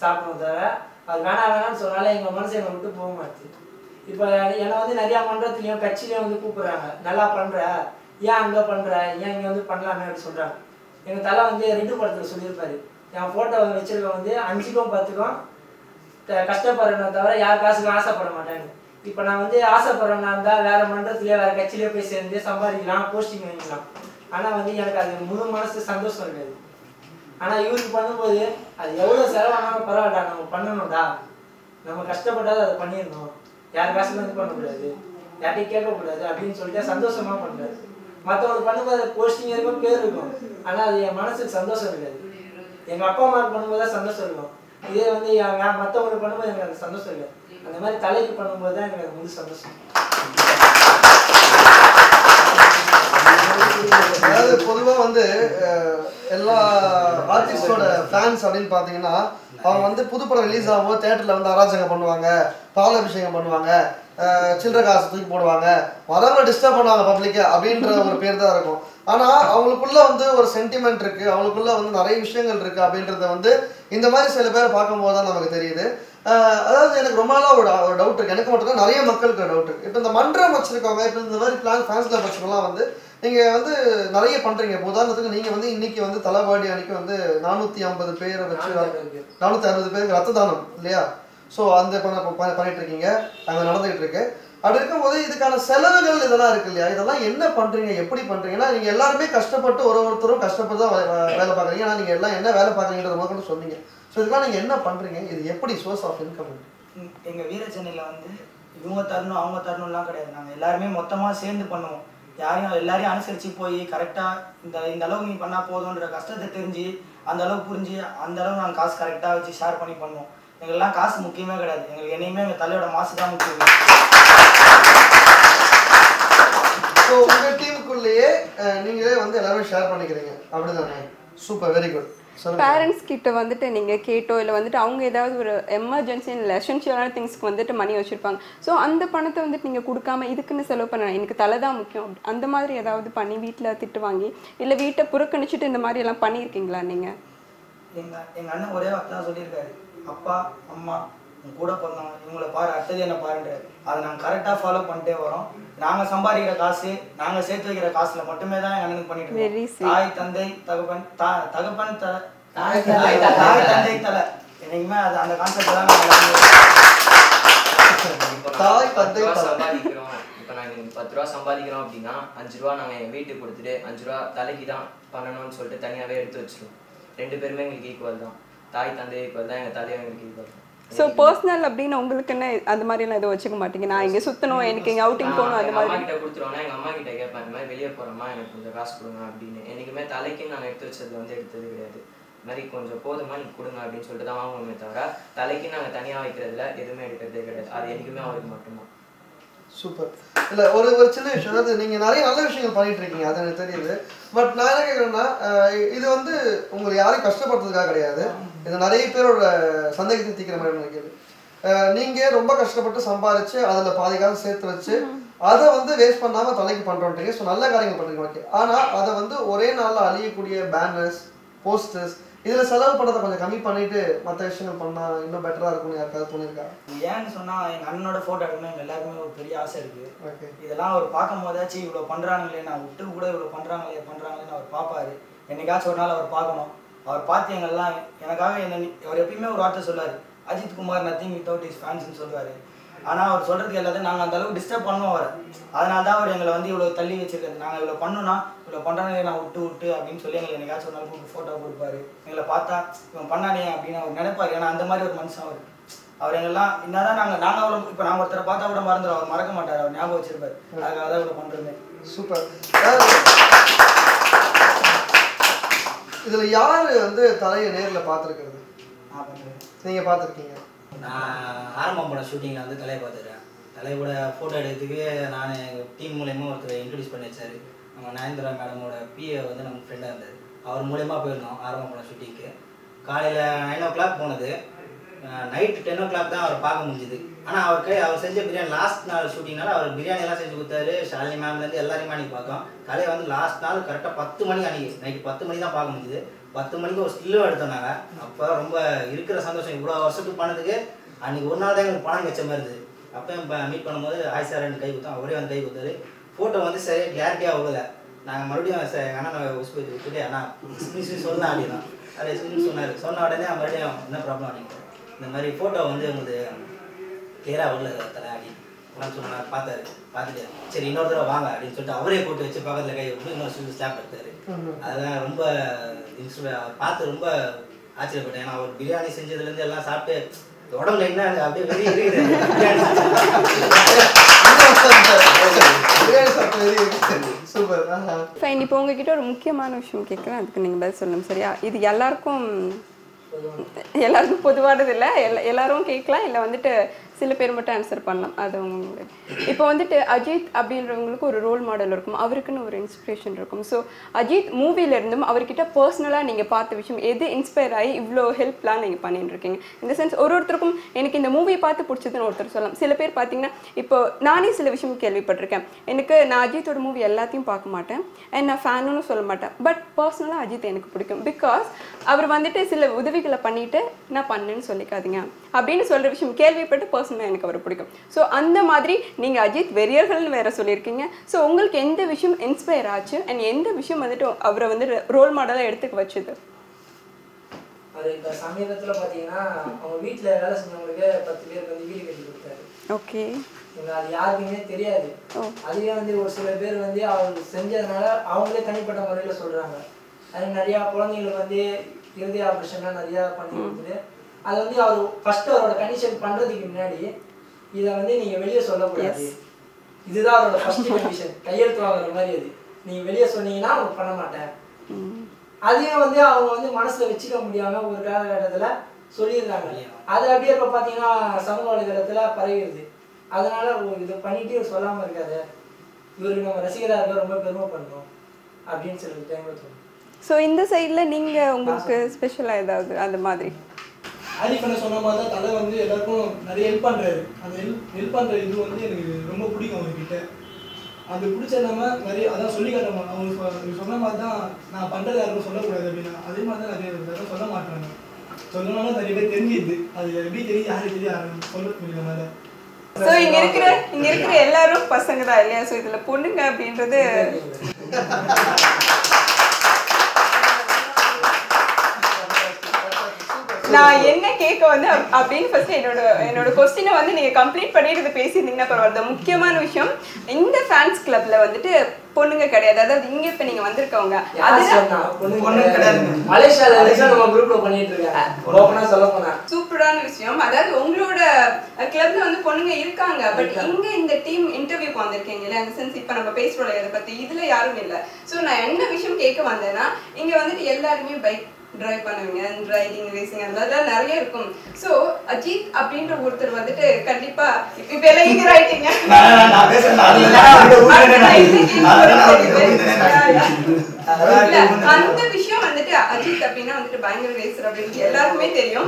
சாப்பிடுவோம். தவிர அது வேணான்னு சொன்னாலே எங்கள் மனசு எங்களை விட்டு போக மாட்டேது. இப்போ என்னை வந்து நிறையா மன்றத்துலேயும் கட்சியிலையும் வந்து கூப்பிட்றாங்க, நல்லா பண்ணுற, ஏன் அங்கே பண்ணுற, ஏன் இங்கே வந்து பண்ணலாமே அப்படி சொல்கிறாங்க. எங்கள் தலை வந்து 2 படத்தில் சொல்லியிருப்பாரு, என் ஃபோட்டோ வச்சுருக்க வந்து 5க்கும் 10க்கும் கஷ்டப்படுறேன்னு தவிர யார் காசுக்கும் ஆசைப்பட மாட்டேன்னு. இப்போ நான் வந்து ஆசைப்படுறேன்னா இருந்தால் வேறு மன்றத்துலேயே வேறு கட்சியிலே போய் சேர்ந்து சம்பாதிக்கலாம், போஸ்டிங் வாங்கிக்கலாம். ஆனால் வந்து எனக்கு அது முழு மனசு சந்தோஷம் இருக்காது. ஆனால் இவருக்கு பண்ணும்போது அது எவ்வளோ செலவானாலும் பரவாயில்ல, நம்ம பண்ணணும்டா, நம்ம கஷ்டப்பட்டாலும் அதை பண்ணிடணும், யார் காசுல வந்து பண்ணக்கூடாது, யார்ட்டையும் கேட்கக்கூடாது அப்படின்னு சொல்லிட்டு சந்தோஷமாக பண்ணுறாரு. மற்றவங்களுக்கு பண்ணும்போது அது போஸ்டிங் இருக்கும், பேர் இருக்கும், ஆனால் அது என் மனசுக்கு சந்தோஷம் இருக்காது. எங்கள் அப்பா அம்மாவுக்கு பண்ணும்போது தான் சந்தோஷம் இருக்கும். இதே வந்து மற்றவங்களுக்கு பண்ணும்போது எனக்கு அந்த சந்தோஷம் இருக்காது. அந்த மாதிரி தலைக்கு பண்ணும்போது தான் எனக்கு அது முழு சந்தோஷம். அதாவது பொதுவாக வந்து எல்லா ஆர்டிஸ்டோட ஃபேன்ஸ் அப்படின்னு பார்த்தீங்கன்னா அவங்க வந்து புதுப்படம் ரிலீஸ் ஆகும்போது தேட்டரில் வந்து அராஜகம் பண்ணுவாங்க, பால் அபிஷேகம் பண்ணுவாங்க, சில்லற காசு தூக்கி போடுவாங்க, வரவங்களை டிஸ்டர்ப் பண்ணுவாங்க பப்ளிக்கை அப்படின்ற ஒரு பேர் தான் இருக்கும். ஆனால் அவங்களுக்குள்ள வந்து ஒரு சென்டிமெண்ட் இருக்குது, அவங்களுக்குள்ள வந்து நிறைய விஷயங்கள் இருக்குது அப்படின்றத வந்து இந்த மாதிரி சில பேரை பார்க்கும்போது தான் நமக்கு தெரியுது. அதாவது எனக்கு ரொம்ப நாளாக ஒரு டவுட் இருக்குது, எனக்கு மட்டும் தான் நிறைய மக்களுக்கு டவுட் இருக்குது. இப்போ இந்த மன்றம் வச்சுருக்கவங்க, இப்போ இந்த மாதிரி ஃபேன்ஸ் கிளப் வச்சுக்கலாம் வந்து நீங்கள் வந்து நிறைய பண்ணுறீங்க. இப்போ உதாரணத்துக்கு நீங்கள் வந்து இன்றைக்கி வந்து தலைவாடி அன்றைக்கி வந்து 450 பேரை வச்சு 460 பேருக்கு ரத்த தானம் இல்லையா? ஸோ அந்த பண்ணிட்டு இருக்கீங்க, அங்கே நடந்துகிட்டு இருக்கு. அப்படி இருக்கும்போது இதுக்கான செலவுகள் இதெல்லாம் இருக்கு இல்லையா, இதெல்லாம் என்ன பண்றீங்க, எப்படி பண்றீங்க? ஏன்னா நீங்க எல்லாருமே கஷ்டப்பட்டு ஒருத்தரும் கஷ்டப்பட்டு தான் வேலை பார்க்குறீங்க. ஏன்னா நீங்க எல்லாம் என்ன வேலை பார்க்குறீங்கன்றத மட்டும் சொன்னீங்க. ஸோ இதெல்லாம் நீங்க என்ன பண்றீங்க, இது எப்படி சோர்ஸ் ஆஃப் இன்கம்? எங்க வீர சென்னையில் வந்து இவங்க தரணும் அவங்க தரணும்லாம் கிடையாது. நாங்கள் எல்லாருமே மொத்தமாக சேர்ந்து பண்ணுவோம். எல்லாரையும் அனுசரித்து போய் கரெக்டாக இந்த அளவுக்கு நீ பண்ணால் போதுன்ற கஷ்டத்தை தெரிஞ்சு அந்த அளவுக்கு புரிஞ்சு அந்த அளவுக்கு நாங்கள் காசு கரெக்டாக வச்சு ஷேர் பண்ணி பண்ணுவோம். எங்களுக்குலாம் காசு முக்கியமே கிடையாது. எங்களுக்கு என்னையுமே எங்கள் தலையோட மாசு தான் முக்கியம். ஸோ உங்கள் டீமுக்குள்ளேயே நீங்களே வந்து எல்லாரும் ஷேர் பண்ணிக்கிறீங்க அப்படிதானே? Super, very good. பேரண்ட்ஸ் கிட்ட வந்துட்டு நீங்கள் கேட்டோ இல்லை வந்துட்டு அவங்க ஏதாவது ஒரு எமர்ஜென்சி இல்லை எசென்ஷியலான திங்ஸ்க்கு வந்துட்டு மணி வச்சுருப்பாங்க. ஸோ அந்த பணத்தை வந்துட்டு நீங்கள் கொடுக்காம இதுக்குன்னு செலவு பண்ண எனக்கு தலை தான் முக்கியம் அந்த மாதிரி ஏதாவது பண்ணி வீட்டில் திட்டு வாங்கி இல்லை வீட்டை புறக்கணிச்சுட்டு இந்த மாதிரி எல்லாம் பண்ணியிருக்கீங்களா நீங்கள்? எங்கள் அண்ணன் ஒரே வார்த்தை தான் சொல்லியிருக்காரு, அப்பா அம்மா கூட பிறந்தவங்க இவங்களை பாரு, அடுத்தது என்ன பாருன்றாரு. அதை நாங்கள் கரெக்டாக ஃபாலோ பண்ணிட்டே வரோம். நாங்கள் சம்பாதிக்கிற காசு நாங்கள் சேர்த்து வைக்கிற காசுல மட்டுமே தான் எங்கள் அண்ணனுக்கு பண்ணிட்டு இருக்கோம். தாய் தந்தை தகப்பன் தகப்பன் தலை தாய் தந்தை தலை என்னைக்குமே அது அந்த கான்செப்ட் தான் தாய் தந்தை சம்பாதிக்கிறோம். இப்போ நாங்கள் 10 ரூபா சம்பாதிக்கிறோம் அப்படின்னா 5 ரூபா நாங்கள் எங்கள் வீட்டுக்கு கொடுத்துட்டு 5 ரூபா தலைக்கு தான் பண்ணணும்னு சொல்லிட்டு தனியாகவே எடுத்து வச்சிருவோம். 2 பேருமே எங்களுக்கு ஈக்குவல் தான். தாய் தந்தை ஈக்குவல் தான், எங்கள் தலையும் எங்களுக்கு ஈக்குவல் தான். ஸோ பர்சனல் அப்படின்னு உங்களுக்கு என்ன அந்த மாதிரிலாம் எதுவும் வச்சுக்க மாட்டீங்க? நான் இங்கே சுற்றணும், எனக்கு இங்கே அவுட்டிங் போகணும் அந்த மாதிரி? அம்மா கிட்ட கொடுத்துருவோன்னா எங்கள் அம்மா கிட்ட கேட்பேன், இந்த மாதிரி வெளியே போகிறோம்மா எனக்கு கொஞ்சம் காசு கொடுங்க அப்படின்னு. என்றைக்குமே தலைக்குன்னு நான் எடுத்து வச்சது வந்து எடுத்தது கிடையாது. இது மாதிரி கொஞ்சம் போதுமா நீ கொடுங்க அப்படின்னு சொல்லிட்டு தான் வாங்குவோமே தவிர தலைக்கு நாங்கள் தனியாக வைக்கிறதுல எதுவுமே எடுக்கிறதே கிடையாது. அது என்றைக்குமே அவருக்கு மட்டும்தான். சூப்பர். இல்லை ஒரு சின்ன விஷயம், அதாவது நீங்கள் நிறைய நல்ல விஷயங்கள் பண்ணிட்டு இருக்கீங்க, அது எனக்கு தெரியுது. பட் நான் என்ன கேட்குறேன்னா, இது வந்து உங்களை யாரையும் கஷ்டப்படுறதுக்காக கிடையாது. இது நிறைய பேரோட சந்தேகத்தை தீக்கிற மாதிரி நினைக்கிது. நீங்கள் ரொம்ப கஷ்டப்பட்டு சம்பாதிச்சு அதில் பாதி காசு சேர்த்து வச்சு அதை வந்து வேஸ்ட் பண்ணாமல் தலைக்கு பண்ணுறோன்றீங்க. ஸோ நல்ல காரியங்கள் பண்ணுறீங்க, ஓகே. ஆனால் அதை வந்து ஒரே நாளில் அழியக்கூடிய பேனர்ஸ், போஸ்டர்ஸ், இதில் செலவு பண்ணதை கொஞ்சம் கம்மி பண்ணிட்டு மற்ற விஷயங்கள் பண்ணால் இன்னும் பெட்டராக இருக்கும்னு யாருக்காவது தோணிருக்கா? ஏன்னு சொன்னால் எங்கள் அண்ணனோட ஃபோட்டோ எடுக்கணும் எங்கள் எல்லாருக்குமே ஒரு பெரிய ஆசை இருக்குது. ஓகே, இதெல்லாம் அவர் பார்க்கும் போதாச்சும் இவ்வளோ பண்ணுறாங்களே, நான் விட்டு கூட இவ்வளோ பண்ணுறாங்களேன்னு அவர் பார்ப்பாரு. என்னைக்காச்சும் ஒரு நாள் அவர் பார்க்கணும். அவர் பார்த்து எங்கெல்லாம் எனக்காக அவர் எப்பயுமே ஒரு வார்த்தை சொல்லுவார், Ajith Kumar nothing without his ஃபேன்ஸ்ன்னு சொல்லுவார். ஆனால் அவர் சொல்கிறதுக்கு எல்லாத்தையும் நாங்கள் அந்த அளவுக்கு டிஸ்டர்ப் பண்ணுவோம் அவர். அதனால தான் அவர் எங்களை வந்து இவ்வளோ தள்ளி வச்சிருக்காரு. நாங்கள் இவ்வளோ பண்ணோன்னா இவ்வளோ பண்ணுறாங்களே நான் விட்டு அப்படின்னு சொல்லி எங்களை என்னைக்காச்சும் ஒரு நாள் கூப்பிட்டு ஃபோட்டோ கொடுப்பாரு. எங்களை பார்த்தா இவன் பண்ணானே அப்படின்னு அவர் நினைப்பார். ஏன்னா அந்த மாதிரி ஒரு மனுஷன் அவர் எங்கெல்லாம் என்னதான் நாங்கள் அவ்வளோ இப்போ நாங்கள் ஒருத்தரை பார்த்தா கூட மறந்துடும், அவர் மறக்க மாட்டார், அவர் ஞாபகம் வச்சிருப்பார். அதுக்காக தான் இவ்வளோ பண்ணுறோமே. சூப்பர். இதில் யார் வந்து தலையை நேரில் பார்த்துருக்கிறது? நீங்கள் பார்த்துருக்கீங்க? நான் ஆரம்பம் பண்ண ஷூட்டிங்கில் வந்து தலையை பார்த்துருக்கேன். தலையோட ஃபோட்டோ எடுக்கிறதுக்கு நான் எங்கள் டீம் மூலயமா ஒருத்தர் இன்ட்ரடியூஸ் பண்ணி வச்சார். நம்ம நயன்தரா மேடமோட பிஏ வந்து நமக்கு ஃப்ரெண்டாக இருந்தார். அவர் மூலயமா போயிருந்தோம் ஆரம்பம் பண்ண ஷூட்டிங்க்கு. காலையில் 9 o'clock போனது, நைட்டு 10 o'clock தான் அவர் பார்க்க முடிஞ்சுது. ஆனால் அவர் செஞ்ச பிரியாணி லாஸ்ட் நாள் ஷூட்டிங்னால அவர் பிரியாணியெல்லாம் செஞ்சு கொடுத்தாரு. ஷாலினி மேம்லேருந்து எல்லாரையுமே அன்றைக்கி பார்த்தோம். தலையை வந்து லாஸ்ட் நாள் கரெக்டாக 10 மணி அன்றைக்கி நைட்டு 10 மணி தான் பார்க்க முடிஞ்சுது. 10 மணிக்கு ஒரு ஸ்டில்லும் எடுத்தோம் நாங்கள். அப்போ ரொம்ப இருக்கிற சந்தோஷம், இவ்வளோ வருஷத்துக்கு பண்ணதுக்கு அன்றைக்கி ஒரு நாள் தான் எங்களுக்கு பணம் வச்ச மாதிரி இருந்தது. அப்போ மீட் பண்ணும்போது ஆய் சார் 2 கை கொடுத்தோம், அவரே வந்து கை கொடுத்தாரு. ஃபோட்டோ வந்து சரியாக கிளாரிட்டியாக விடல. நாங்கள் மறுபடியும் அண்ணன் உஸ்பேத்தி விட்டுட்டு அண்ணா சொல்லலாம் அப்படின்னா அது சொன்னார். சொன்ன உடனே மறுபடியும் என்ன ப்ராப்ளம் அப்படிங்க, இந்த மாதிரி ஃபோட்டோ வந்து உங்களுக்கு கிளியராக விடல தலை அப்படின்னு சொன்னார். பார்த்தாரு. பார்த்துட்டு சரி இன்னொரு தடவை வாங்க அப்படின்னு சொல்லிட்டு அவரே போட்டு வச்சு பக்கத்தில் கை விட்டு இன்னொரு ஸ்லாப் எடுத்தார். அதெல்லாம் ரொம்ப பார்த்து ரொம்ப ஆச்சரியப்பட்டேன். ஏன்னா அவர் பிரியாணி செஞ்சதுலேருந்து எல்லாம் சாப்பிட்டு உடம்புல என்ன அப்படியே வெளியே இருக்குது. ஃபைன். இப்போ உங்ககிட்ட ஒரு முக்கியமான விஷயம் கேட்குறேன், அதுக்கு நீங்கள் பதில் சொல்லணும், சரியா? இது எல்லாருக்கும் பொதுவானது இல்லை, எல்லாரும் கேட்கலாம், இல்லை வந்துட்டு சில பேர் மட்டும் ஆன்சர் பண்ணலாம். அது உங்களுக்கு இப்போ வந்துட்டு அஜித் அப்படின்றவங்களுக்கு ஒரு ரோல் மாடல் இருக்கும், அவருக்குன்னு ஒரு இன்ஸ்பிரேஷன் இருக்கும். ஸோ அஜித் மூவிலேருந்தும் அவர்கிட்ட பர்சனலாக நீங்கள் பார்த்த விஷயம் எது இன்ஸ்பயர் ஆகி இவ்வளோ ஹெல்ப்லாம் நீங்கள் பண்ணிட்டு இருக்கீங்க? இந்த சென்ஸ் ஒருத்தருக்கும் எனக்கு இந்த மூவியை பார்த்து பிடிச்சதுன்னு ஒருத்தர் சொல்லலாம். சில பேர் பார்த்தீங்கன்னா இப்போ நானே சில விஷயம் கேள்விப்பட்டிருக்கேன். நான் அஜித்தோட மூவி எல்லாத்தையும் பார்க்க மாட்டேன், அண்ட் நான் ஃபேனுன்னு சொல்ல மாட்டேன். பட் பர்சனலாக அஜித் எனக்கு பிடிக்கும். பிகாஸ் அவர் வந்துட்டு சில உதவிகளை பண்ணிட்டு நான் பண்ணேன்னு சொல்லிக்காதீங்க அப்படின்னு சொல்கிற விஷயம் கேள்விப்பட்டு பர்சனலாக எனக்கு அவர் பிடிக்கும். ஸோ அந்த மாதிரி நீங்கள் அஜித் வெறியர்கள்னு வேற சொல்லியிருக்கீங்க. ஸோ உங்களுக்கு எந்த விஷயம் இன்ஸ்பயர் ஆச்சு அண்ட் எந்த விஷயம் வந்துட்டு அவரை வந்து ரோல் மாடலாக எடுத்துக்க வச்சுது? அது இப்போ சமீபத்தில் பார்த்தீங்கன்னா அவங்க வீட்டில் வேலை செஞ்சவங்களுக்கு 10 பேருக்கு வந்து வீடு கட்டி கொடுத்தாரு. ஓகே. எனக்கு அது யாருக்குமே தெரியாது. அதுவே வந்து ஒரு சில பேர் வந்து அவங்க செஞ்சதுனால அவங்களே தனிப்பட்ட முறையில் சொல்கிறாங்க. அது நிறையா குழந்தைங்களுக்கு வந்து இருதய ஆப்ரேஷன்லாம் நிறையா பண்ணி கொடுக்குது. அது வந்து அவர் ஃபஸ்ட்டு அவரோட கண்டிஷன் பண்ணுறதுக்கு முன்னாடி இதை வந்து நீங்கள் வெளியே சொல்லக்கூடாது, இதுதான் அவரோட ஃபஸ்ட்டு கண்டிஷன், கையெழுத்து வாங்குற மாதிரி. அது நீங்கள் வெளியே சொன்னீங்கன்னா அவங்க பண்ண மாட்டேன். அதையும் வந்து அவங்க வந்து மனசில் வச்சுக்க முடியாமல் ஒரு காலகட்டத்தில் சொல்லியிருந்தாங்க. அது அப்படியே இப்போ பார்த்தீங்கன்னா சமூக வலைதளத்தில் பரவிடுது. அதனால இதை பண்ணிட்டு சொல்லாமல் இருக்காது, இவருக்கு நம்ம ரசிகராக இருக்க ரொம்ப பெருமை பண்ணணும் அப்படின்னு சொல்லி டைமில் தோணும். ஸோ இந்த சைடில் நீங்கள் உங்களுக்கு ஸ்பெஷலாக ஏதாவது அந்த மாதிரி ஆரிஃப் பண்ண சொன்ன மாதிரி தான் தலை வந்து எல்லாருக்கும் நிறைய ஹெல்ப் பண்ணுறாரு. அந்த ஹெல்ப் பண்ணுற இது வந்து எனக்கு ரொம்ப பிடிக்கும் அவர்கிட்ட. அது பிடிச்ச நம்ம நிறைய அதான் சொல்லி காட்டணும். அவங்க சொன்ன மாதிரி தான் நான் பண்ணுறது யாருக்கும் சொல்லக்கூடாது அப்படின்னா அதே மாதிரி தான் நிறைய பேர் சொல்ல மாட்டாங்க. சொல்லணும்னா நிறைய பேர் தெரிஞ்சிது, அது எப்படி தெரியுது யாருக்கு தெரியாது சொல்ல முடியல. ஸோ இங்க இருக்கிற எல்லாரும் பசங்க தான் இல்லையா? ஸோ இதுல பொண்ணுங்க அப்படின்றது நான் என்ன கேட்க வந்து அப்படின்னு ஃபர்ஸ்ட் என்னோட கொஸ்டினை வந்து நீங்க கம்ப்ளீட் பண்ணிட்டு இதை பேசியிருந்தீங்கன்னா பரவாயில்ல. முக்கியமான விஷயம், இந்த ஃபேன்ஸ் கிளப்ல வந்துட்டு பொண்ணுங்க கிடையாது. அதாவது இங்க இப்ப நீங்க வந்திருக்கவங்க சூப்பரான விஷயம். அதாவது உங்களோட கிளப்ல வந்து பொண்ணுங்க இருக்காங்க, பட் இங்க இந்த டீம் இன்டர்வியூக்கு வந்திருக்கீங்க அந்த சென்ஸ் இப்ப நம்ம பேசுறோம் இதை பத்தி, இதுல யாரும் இல்லை. ஸோ நான் என்ன விஷயம் கேட்க வந்தேன்னா, இங்க வந்துட்டு எல்லாருமே பைக் டிரைவ் பண்ணுவீங்க, ரைடிங் ரேசிங் அதெல்லாம் நிறைய இருக்கும். ஸோ அஜித் அப்படின்ற ஒருத்தர் வந்துட்டு கண்டிப்பா இப்ப எல்லாம் இங்க ரைட்டிங்க அந்த விஷயம் வந்துட்டு அஜித் அப்படின்னா வந்துட்டு பயங்கர ரேசர் அப்படின்னு எல்லாருக்குமே தெரியும்.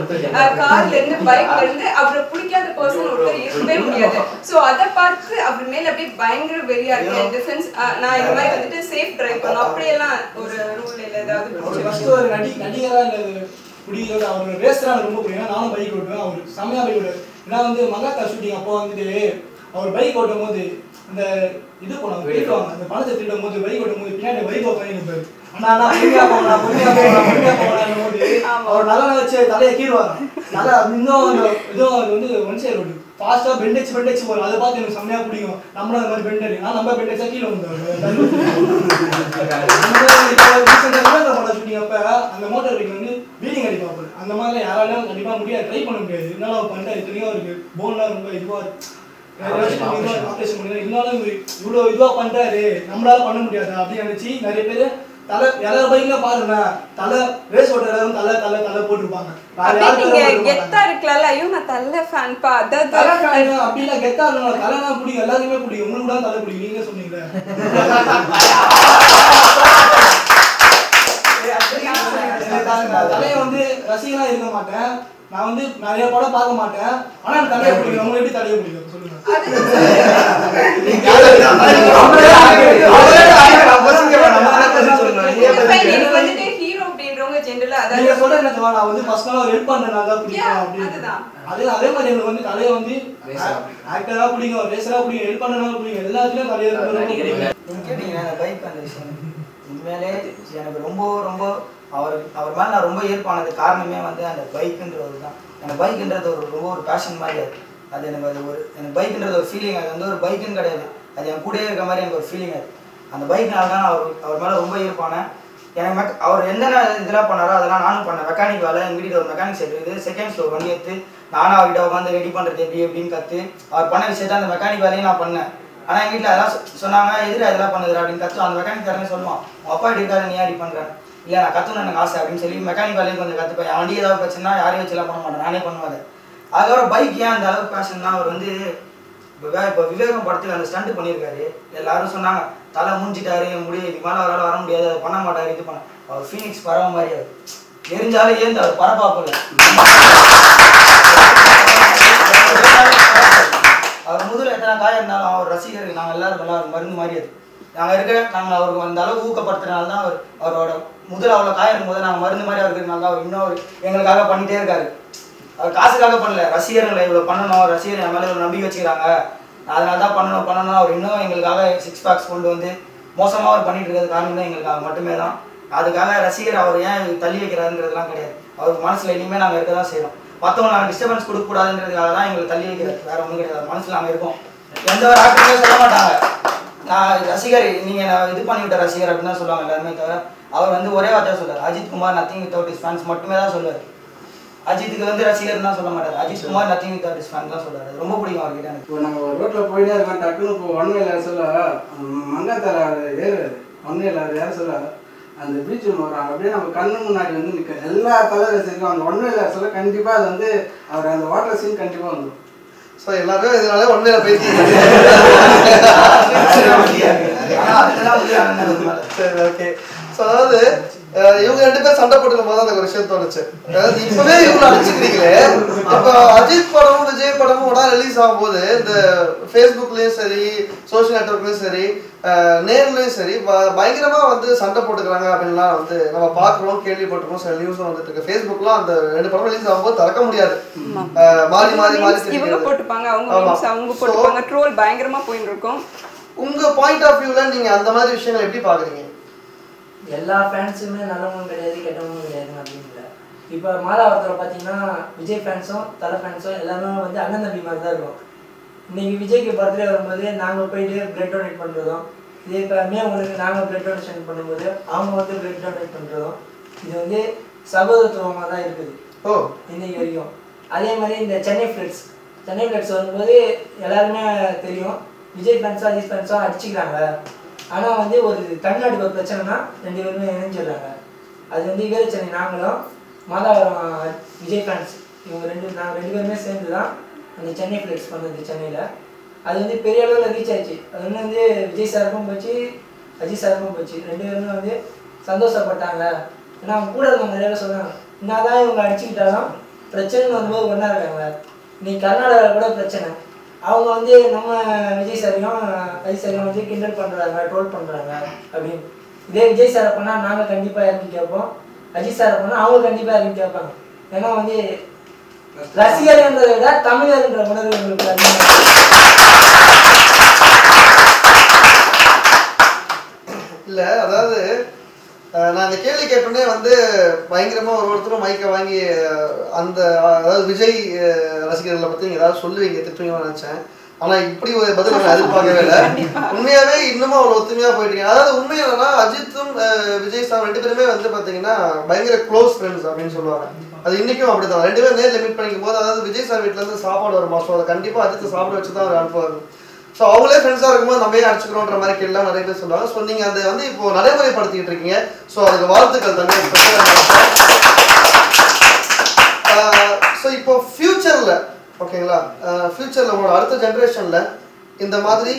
கார்ல இருந்து பைக்ல இருந்து அவரை பிடிக்காத பர்சன் ஒருத்தர் இருக்கவே முடியாது. ஸோ அதை பார்த்து அவர் மேல அப்படியே பயங்கர வெறியா இருக்கு. இந்த சென்ஸ் நான் இந்த மாதிரி வந்துட்டு சேஃப் டிரைவ் பண்ணணும் அப்படியெல்லாம் ஒரு ரூல் இல்லை ஏதாவது பிடிக்கிறோட அவர் ரேஸ்லாம் ரொம்ப பிடிக்கும். நானும் பைக் ஓட்டுவேன், அவர் செம்மையா பைக் ஓட்டுவார். ஏன்னா வந்து மங்காத்தா ஷூட்டிங் அப்போ வந்துட்டு அவர் பைக் ஓட்டும் போது அந்த இது போனாங்க திருடுவாங்க, அந்த பணத்தை திருடும் போது பைக் ஓட்டும் போது பின்னாடி பைக் ஓட்டம் இருப்பாரு. ஆனா பொறுமையா போகலாம் போது அவர் நல்லா வச்சு தலையை கீழ்வாங்க. நல்லா இன்னும் இதுவும் அது வந்து ஒன் சைடு ரோடு ஃபாஸ்டா பெண்டெக்ஸ் போகும். அதை பார்த்து எனக்கு செம்மையா பிடிக்கும். நம்மளும் அந்த மாதிரி பெண்ட் அடிக்கலாம், நம்ம பெண்டெக்ஸா கீழே வந்துடுவாங்க. ஷூட்டிங் அப்ப அந்த மோட்டார் பைக் வந்து வீலிங் அடிப்பாங்க. அந்த மாதிரி யாராலும் கண்டிப்பா முடியாது, ட்ரை பண்ண முடியாது. இருந்தாலும் அவர் பண்ணிட்டு இத்தனையும் இருக்கு, போன்லாம் ரொம்ப இதுவா ஆப்ரேஷன் பண்ணி இருந்தாலும் இவ்வளவு இதுவா பண்றாரு, நம்மளால பண்ண முடியாது அப்படின்னு நினைச்சு நிறைய பேரு தலை எல்லா பைக்ல பாருங்க தலை ரேஸ் ஓட்டுற எல்லாரும் தலை தலை தலை போட்டுருப்பாங்க. கெத்தா இருக்கல, ஐயோ நான் தலை ஃபேன் பா தலை ஃபேன் அப்படிலாம் கெத்தா இருக்கணும். தலைனா பிடிக்கும், எல்லாருமே பிடிக்கும். உங்களுக்கு தான் தலை பிடிக்கும், நீங்க சொன்னீங்களே. தலையை வந்து ரசிகனா இருக்க மாட்டேன், நான் வந்து நிறைய படம் பார்க்க மாட்டேன், ஆனா எனக்கு தலையை பிடிக்கும். உங்களுக்கு எப்படி தலையை பிடிக்கும் சொல்லுங்க. நீங்க சொல்ற என்ன நான் வந்து ஃபர்ஸ்ட் நாள் ஹெல்ப் பண்றனால தான் பிடிக்கும் அப்படின்னு. அதே மாதிரி எனக்கு வந்து தலையை வந்து ஆக்டரா பிடிக்கும், ரேசரா பிடிக்கும், ஹெல்ப் பண்றனால பிடிக்கும், எல்லாத்துலயும் தலையை நீங்க கேட்டீங்கன்னா அந்த பைக் அந்த விஷயம் உண்மையிலே எனக்கு ரொம்ப ரொம்ப அவர் மேலே நான் ரொம்ப ஈர்ப்பானது காரணமே வந்து அந்த பைக்குன்றது தான். அந்த பைக்குன்றது ஒரு பேஷன் மாதிரி. அது எனக்கு பைக்குன்றது ஒரு ஃபீலிங். அது வந்து ஒரு பைக்குன்னு கிடையாது, அது என் கூடயே இருக்க மாதிரி எனக்கு ஒரு ஃபீலிங். அது அந்த பைக்னால தான் அவர் மேலே ரொம்ப ஈர்ப்பானேன். எனக்கு அவர் என்னென்ன இதெல்லாம் பண்ணாரோ அதெல்லாம் நானும் பண்ணேன். மெக்கானிக் வேலை எங்கள் வீட்டில் ஒரு மெக்கானிக் செட் இருக்குது. செகண்ட் ஃப்ளோர் வண்டி எடுத்து நானும் அவர்கிட்ட உட்காந்து ரெடி பண்ணுறது எப்படின்னு கற்று அவர் பண்ண விஷயத்த அந்த மெக்கானிக் வேலையும் நான் பண்ணேன். ஆனால் எங்கள் வீட்டில் அதெல்லாம் சொன்னாங்க, எதிர அதெல்லாம் பண்ணுதுரா அப்படின்னு கற்று அந்த மெக்கானிக் தரனே சொல்லுவான், உங்கள் அப்பா இப்படி இருக்காது, நீ அப்படி பண்ணுறேன். இல்லை நான் கற்றுணும் எனக்கு ஆசை அப்படின்னு சொல்லி மெக்கானிக் வேலையும் கொஞ்சம் கற்றுப்பேன். என் வண்டி ஏதாவது பிரச்சனை யாரையும் வச்சுலாம் பண்ண மாட்டேன், நானே பண்ணுவாது. அதுக்கப்புறம் பைக் ஏன் அந்த அளவுக்கு பேஷன்னா அவர் வந்து இப்போ விவேகம் படத்துக்கு அந்த ஸ்டண்ட் பண்ணியிருக்காரு. எல்லாரும் சொன்னாங்க தலை மூஞ்சிட்டாரு, முடியாது, இதுக்கு மேலே அவரால் வர முடியாது, அதை பண்ண மாட்டார், இது பண்ண. அவர் ஃபீனிக்ஸ் பறவை மாதிரி அவர் எரிஞ்சாலும் ஏந்து அவர் பரப்பாப்பில்லை. அவர் முதல்ல எத்தனை காயம் இருந்தாலும் அவர் ரசிகர்கள் நாங்கள் எல்லாரும் எல்லாரும் மருந்து மாதிரி. அது நாங்கள் அவருக்கு அந்த அளவுக்கு ஊக்கப்படுத்துறதுனால தான் அவரோட முதல்ல அவ்வளோ காயம் இருக்கும்போது நாங்கள் மருந்து மாதிரி இருக்கிறதுனால தான் அவர் இன்னும் அவர் எங்களுக்காக பண்ணிகிட்டே இருக்காரு. அவர் காசுக்காக பண்ணல, ரசிகர்களை இவ்வளோ பண்ணணும், ரசிகர் என் மேலே இவ்வளோ நம்பி வச்சுக்கிறாங்க, அதனால தான் பண்ணணும். அவர் இன்னும் எங்களுக்காக 6 packs கொண்டு வந்து மோசமாக அவர் பண்ணிட்டு இருக்கிறது காரணம் தான் எங்களுக்காக மட்டுமே தான். அதுக்காக ரசிகர் அவர் ஏன் தள்ளி வைக்கிறாருன்றதுலாம் கிடையாது. அவருக்கு மனசில் இனிமேல் நாங்கள் இருக்க தான் செய்கிறோம். மற்றவங்க நாங்கள் டிஸ்டர்பன்ஸ் கொடுக்கக்கூடாதுன்றதுக்காக தான் எங்களுக்கு தள்ளி வைக்கிறது, வேறு ஒன்றும் கிடையாது. மனசில் நாங்கள் இருக்கோம். எந்த ஒரு ஆக்டருமே சொல்ல மாட்டாங்க நான் ரசிகர், நீங்கள் நான் இது பண்ணிவிட்ட ரசிகர் அப்படின்னு தான் சொல்லுவாங்க எல்லாருமே. தவிர அவர் வந்து ஒரே வார்த்தை சொல்லுவார், Ajith Kumar nothing without his fans மட்டுமே தான் சொல்லுவார். அஜித்துக்கு வந்து ரசிகர் தான் சொல்ல மாட்டார், Ajith Kumar nothing without his fans தான் சொல்லுவார். ரொம்ப பிடிக்கும் அவர்கிட்ட எனக்கு. இப்போ நம்ம ரோட்டில் போயிட்டே இருக்கோம், டக்குன்னு இப்போ ஒன்மையில் சொல்ல மங்காத்தால ஏறுவாரு, ஒன்மையில் யார் சொல்ல அந்த பீச் ஒன்று வரும், அப்படியே நம்ம கண்ணு முன்னாடி வந்து நிற்க எல்லா கலர் ரசிக்கும். அந்த ஒன்மையில் சொல்ல கண்டிப்பாக அது வந்து அவர் அந்த வாட்டர் சீன் கண்டிப்பாக வந்துடும். ஸோ எல்லாரும் இதனால ஒன்மையில போயிட்டு சரி ஓகே. ஸோ அதாவது இவங்க 2 பேர் சண்டை போட்டுக்கும் போது அந்த ஒரு விஷயம் தோணுச்சு. அதாவது இப்பவே இவங்க அடிச்சுக்கிறீங்களே, இப்போ அஜித் படமும் விஜய் படமும் உடனே ரிலீஸ் ஆகும்போது இந்த ஃபேஸ்புக்லயும் சரி சோஷியல் நெட்வொர்க்லயும் சரி நேர்லயும் சரி பயங்கரமா வந்து சண்டை போட்டுக்கிறாங்க அப்படின்லாம் வந்து நம்ம பாக்குறோம், கேள்விப்பட்டிருக்கோம். சில நியூஸும் வந்துட்டு இருக்கு. ஃபேஸ்புக்லாம் அந்த 2 படம் ரிலீஸ் ஆகும்போது திறக்க முடியாது, மாறி மாறி மாறி இவங்க போட்டுப்பாங்க, அவங்க போட்டுப்பாங்க, ட்ரோல் பயங்கரமா போயிட்டு இருக்கும். உங்க பாயிண்ட் ஆஃப் வியூல நீங்க அந்த மாதிரி விஷயங்களை எப்படி பாக்குறீங்க? எல்லா ஃபேன்ஸுமே நல்லவங்களும் கிடையாது கெட்டவங்களும் கிடையாது அப்படின்னு இல்லை. இப்போ மாதாவரத்தில் பார்த்தீங்கன்னா விஜய் ஃபேன்ஸும் தலை ஃபேன்ஸும் எல்லாமே வந்து அண்ணன் தம்பி மாதிரி தான் இருக்கும். இன்றைக்கி விஜய்க்கு பர்த்டே வரும்போது நாங்கள் போயிட்டு பிளட் டொனேட் பண்ணுறதும், இதே இப்போ உங்களுக்கு நாங்கள் பிளட் டொனேஷன் பண்ணும்போது அவங்க வந்து பிளட் டொனேட் பண்ணுறதும், இது வந்து சகோதரத்துவமாக தான் இருக்குது இன்னைக்கு வரைக்கும். அதே மாதிரி இந்த சென்னை ஃப்ளட்ஸ் வரும்போது எல்லாருமே தெரியும், விஜய் ஃபேன்ஸோ அஜித் ஃபேன்ஸோ அடிச்சுக்கிறாங்க. ஆனால் வந்து ஒரு தமிழ்நாட்டுக்கு ஒரு பிரச்சனைனா 2 பேருமே இணைஞ்சிடுறாங்க. அது வந்து வீரச்சென்னை நாங்களும் மாதாவரம் விஜய் ஃபேன்ஸ் நாங்கள் 2 பேருமே சேர்ந்து தான் அந்த சென்னை ஃப்ளட்ஸ் பண்ணது சென்னையில். அது வந்து பெரிய அளவில் ரீச் ஆயிடுச்சு. அது வந்து விஜய் சாருக்கும் போச்சு, அஜித் சாருக்கும் போச்சு. 2 பேருமே வந்து சந்தோஷப்பட்டாங்க. ஏன்னா அவங்க கூட இருந்தவங்க நிறைய பேர் சொன்னாங்க, என்ன தான் இவங்க அடிச்சுக்கிட்டாலும் பிரச்சனைன்னு வரும்போது ஒன்றா இருக்காங்க. இன்னைக்கு கர்நாடகாவில் கூட பிரச்சனை, அவங்க வந்து நம்ம விஜய் சாரையும் அஜித் சாரையும் வந்து கிண்டல் பண்ணுறாங்க, ட்ரோல் பண்ணுறாங்க அப்படின்னு. இதே விஜய் சாரை பண்ணால் நாங்கள் கண்டிப்பாக இறங்கி கேட்போம், அஜித் சாரை பண்ணால் அவங்க கண்டிப்பாக இறங்கி கேட்பாங்க. ஏன்னா வந்து ரசிகர்ன்றதை விட தமிழர்ன்ற உணர்வு எங்களுக்கு அதிகமாக. இல்லை அதாவது நான் இந்த கேள்வி கேட்டோடனே வந்து பயங்கரமா ஒருத்தரும் மைக்கை வாங்கி அந்த அதாவது விஜய் ரசிகர்களை பத்தி நீங்க ஏதாவது சொல்லுவீங்க, திட்டுவீங்கன்னு நினைச்சேன். ஆனா இப்படி ஒரு பதில் நான் எதிர்பார்க்கவே இல்லை. உண்மையாவே இன்னமும் அவ்வளவு ஒத்துமையா போயிட்டீங்க. அதாவது உண்மை என்னன்னா அஜித்தும் விஜய் சார் 2 பேருமே வந்து பாத்தீங்கன்னா பயங்கர க்ளோஸ் ஃப்ரெண்ட்ஸ் அப்படின்னு சொல்லுவாங்க. அது இன்னைக்கும் அப்படிதான். 2 பேரும் நேரில் மீட் பண்ணிக்கும் போது அதாவது விஜய் சார் வீட்டுல இருந்து சாப்பாடு வருமா, ஸோ அதை கண்டிப்பா அஜித்தை சாப்பிட வச்சுதான் அவர் அனுப்புவாங்க. ஸோ அவங்களே ஃப்ரெண்ட்ஸாக இருக்கும்போது நம்ம ஏன் அடிச்சுக்கிறோன்ற மாதிரி கேள்லாம் நிறைய பேர் சொல்லுவாங்க. ஸோ நீங்கள் அதை வந்து இப்போ நடைமுறைப்படுத்திக்கிட்டு இருக்கீங்க. ஸோ அதுக்கு வாழ்த்துக்கள் தனியாக ஸ்பெஷலாக. ஸோ இப்போ ஃப்யூச்சரில் ஓகேங்களா, ஃப்யூச்சரில் உங்களோட அடுத்த ஜென்ரேஷனில் இந்த மாதிரி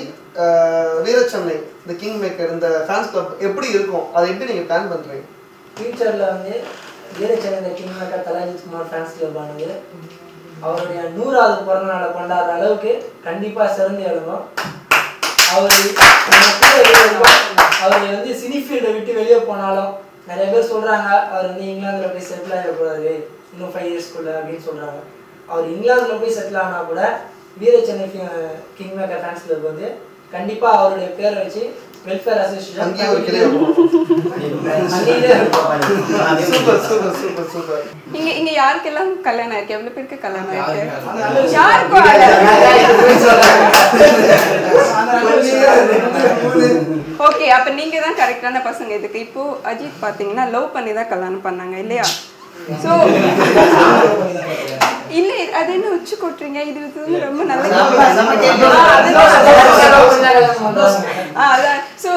வீரச்சென்னை இந்த கிங் மேக்கர் இந்த ஃபேன்ஸ் கிளப் எப்படி இருக்கும், அதை எப்படி நீங்கள் பிளான் பண்ணுறீங்க? ஃப்யூச்சரில் வந்து வீரச்சென்னை இந்த king maker Thala Ajith Kumar fans club ஆனது அவருடைய 100வது பிறந்த நாளை கொண்டாடுற அளவுக்கு கண்டிப்பாக சிறந்து எழுதும். அவர் வந்து சினி ஃபீல்டை விட்டு வெளியே போனாலும் நிறைய பேர் சொல்கிறாங்க அவர் வந்து இங்கிலாந்தில் போய் செட்டில் ஆகிடக்கூடாது இன்னும் 5 இயர்ஸ்க்குள்ள அப்படின்னு சொல்கிறாங்க. அவர் இங்கிலாந்தில் போய் செட்டில் ஆனால் கூட வீரச்சென்னை கிங் மேக்கர் ஃபேன்ஸ் கிளப் வந்து கண்டிப்பாக அவருடைய பேரை வச்சு வெல்ஃபேர் அசோசியேஷன் இங்க யாருக்கெல்லாம் கல்யாணம் ஆயிருக்கு, எவ்வளவு பேருக்கு கல்யாணம் ஆயிருக்கு? ஓகே, அப்ப நீங்க தான் கரெக்டான பசங்க இதுக்கு. இப்போ அஜித் பாத்தீங்கன்னா லவ் பண்ணி தான் கல்யாணம் பண்ணாங்க இல்லையா? சோ இல்ல அது என்ன உச்சி கொட்டுறீங்க, இது வந்து ரொம்ப நல்ல அதான். ஸோ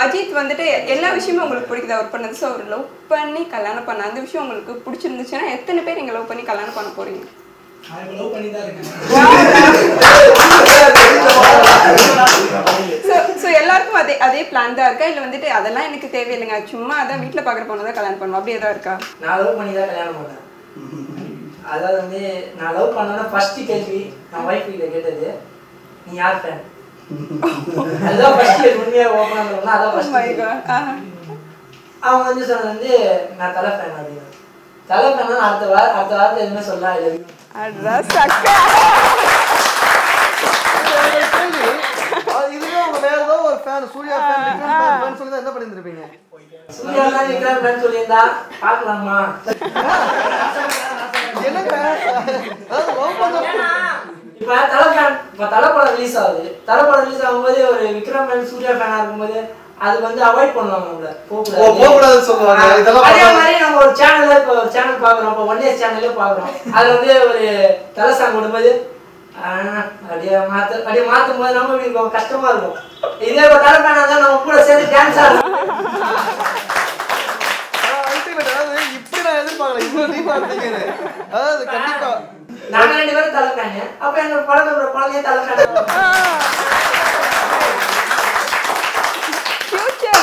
அஜித் வந்துட்டு எல்லா விஷயமும் உங்களுக்கு பிடிக்குது அவர் பண்ணது. ஸோ அவர் லவ் பண்ணி கல்யாணம் பண்ண அந்த விஷயம் உங்களுக்கு பிடிச்சிருந்துச்சுன்னா எத்தனை பேர் நீங்க லவ் பண்ணி கல்யாணம் பண்ண போறீங்க? ஸோ எல்லாருக்கும் அதே பிளான் தான் இருக்கா, இல்லை வந்துட்டு அதெல்லாம் எனக்கு தேவையில்லைங்க சும்மா அதான் வீட்டில் பார்க்குற பொண்ணு தான் கல்யாணம் பண்ணுவோம் அப்படி ஏதாவது இருக்கா? நான் லவ் பண்ணி தான் கல்யாணம் பண்ணேன். அதாவது வந்து நான் லவ் பண்ணோன்னா ஃபர்ஸ்ட் கேள்வி நான் ஒய்ஃப் கிட்ட கேட்டது, நீ யார் ஃபேன்? அதுதான் ஃபர்ஸ்ட் கேள்வி. உண்மையாக ஓப்பனாக சொல்லணும்னா அதான் ஃபர்ஸ்ட் கேள்வி. அவங்க வந்து சொன்னது வந்து நான் தலை ஃபேன் அப்படின்னு. தலை ஃபேன்னா அடுத்த வாரத்தை எதுவுமே சொல்லலாம் இல்லை. இதுவே உங்க வேற ஏதாவது ஒரு fan Suriya fan Vikram fan சொல்லி தான் என்ன பண்ணிருப்பீங்க? சூர்யா தான் விக்ரம் ஃபேன் சொல்லியிருந்தா பார்க்கலாமா? என்னங்க அதாவது லவ் பண்ண இப்ப தலை படம் ரிலீஸ் ஆகுது, தலை படம் ரிலீஸ் ஆகும்போது ஒரு விக்ரம் மேன் சூர்யா ஃபேனா இருக்கும்போது அது வந்து அவாய்ட் பண்ணுவாங்க நம்மள போகக்கூடாதுன்னு சொல்லுவாங்க. அதே மாதிரி நம்ம ஒரு சேனல்ல இப்போ ஒரு சேனல் பாக்குறோம், இப்போ 1S சேனல்ல பாக்குறோம், அதுல வந்து ஒரு தலை சாங் விடும்போது அப்படியே மாத்தும் போது நம்ம இப்படி இருக்கும், கஷ்டமா இருக்கும். இதே இப்போ தலை ஃபேனா தான் நம்ம கூட சேர்ந்து டான்ஸ் ஆடுறோம். இப்படி நான் எதிர்பார்க்கல, இவ்வளவு டீப்பா இருந்தீங்க. அதாவது கண்டிப்பா நாங்க 2 பேரும் தலை ஃபேனு, அப்ப எங்க குழந்தைய தலை ஃபேன்.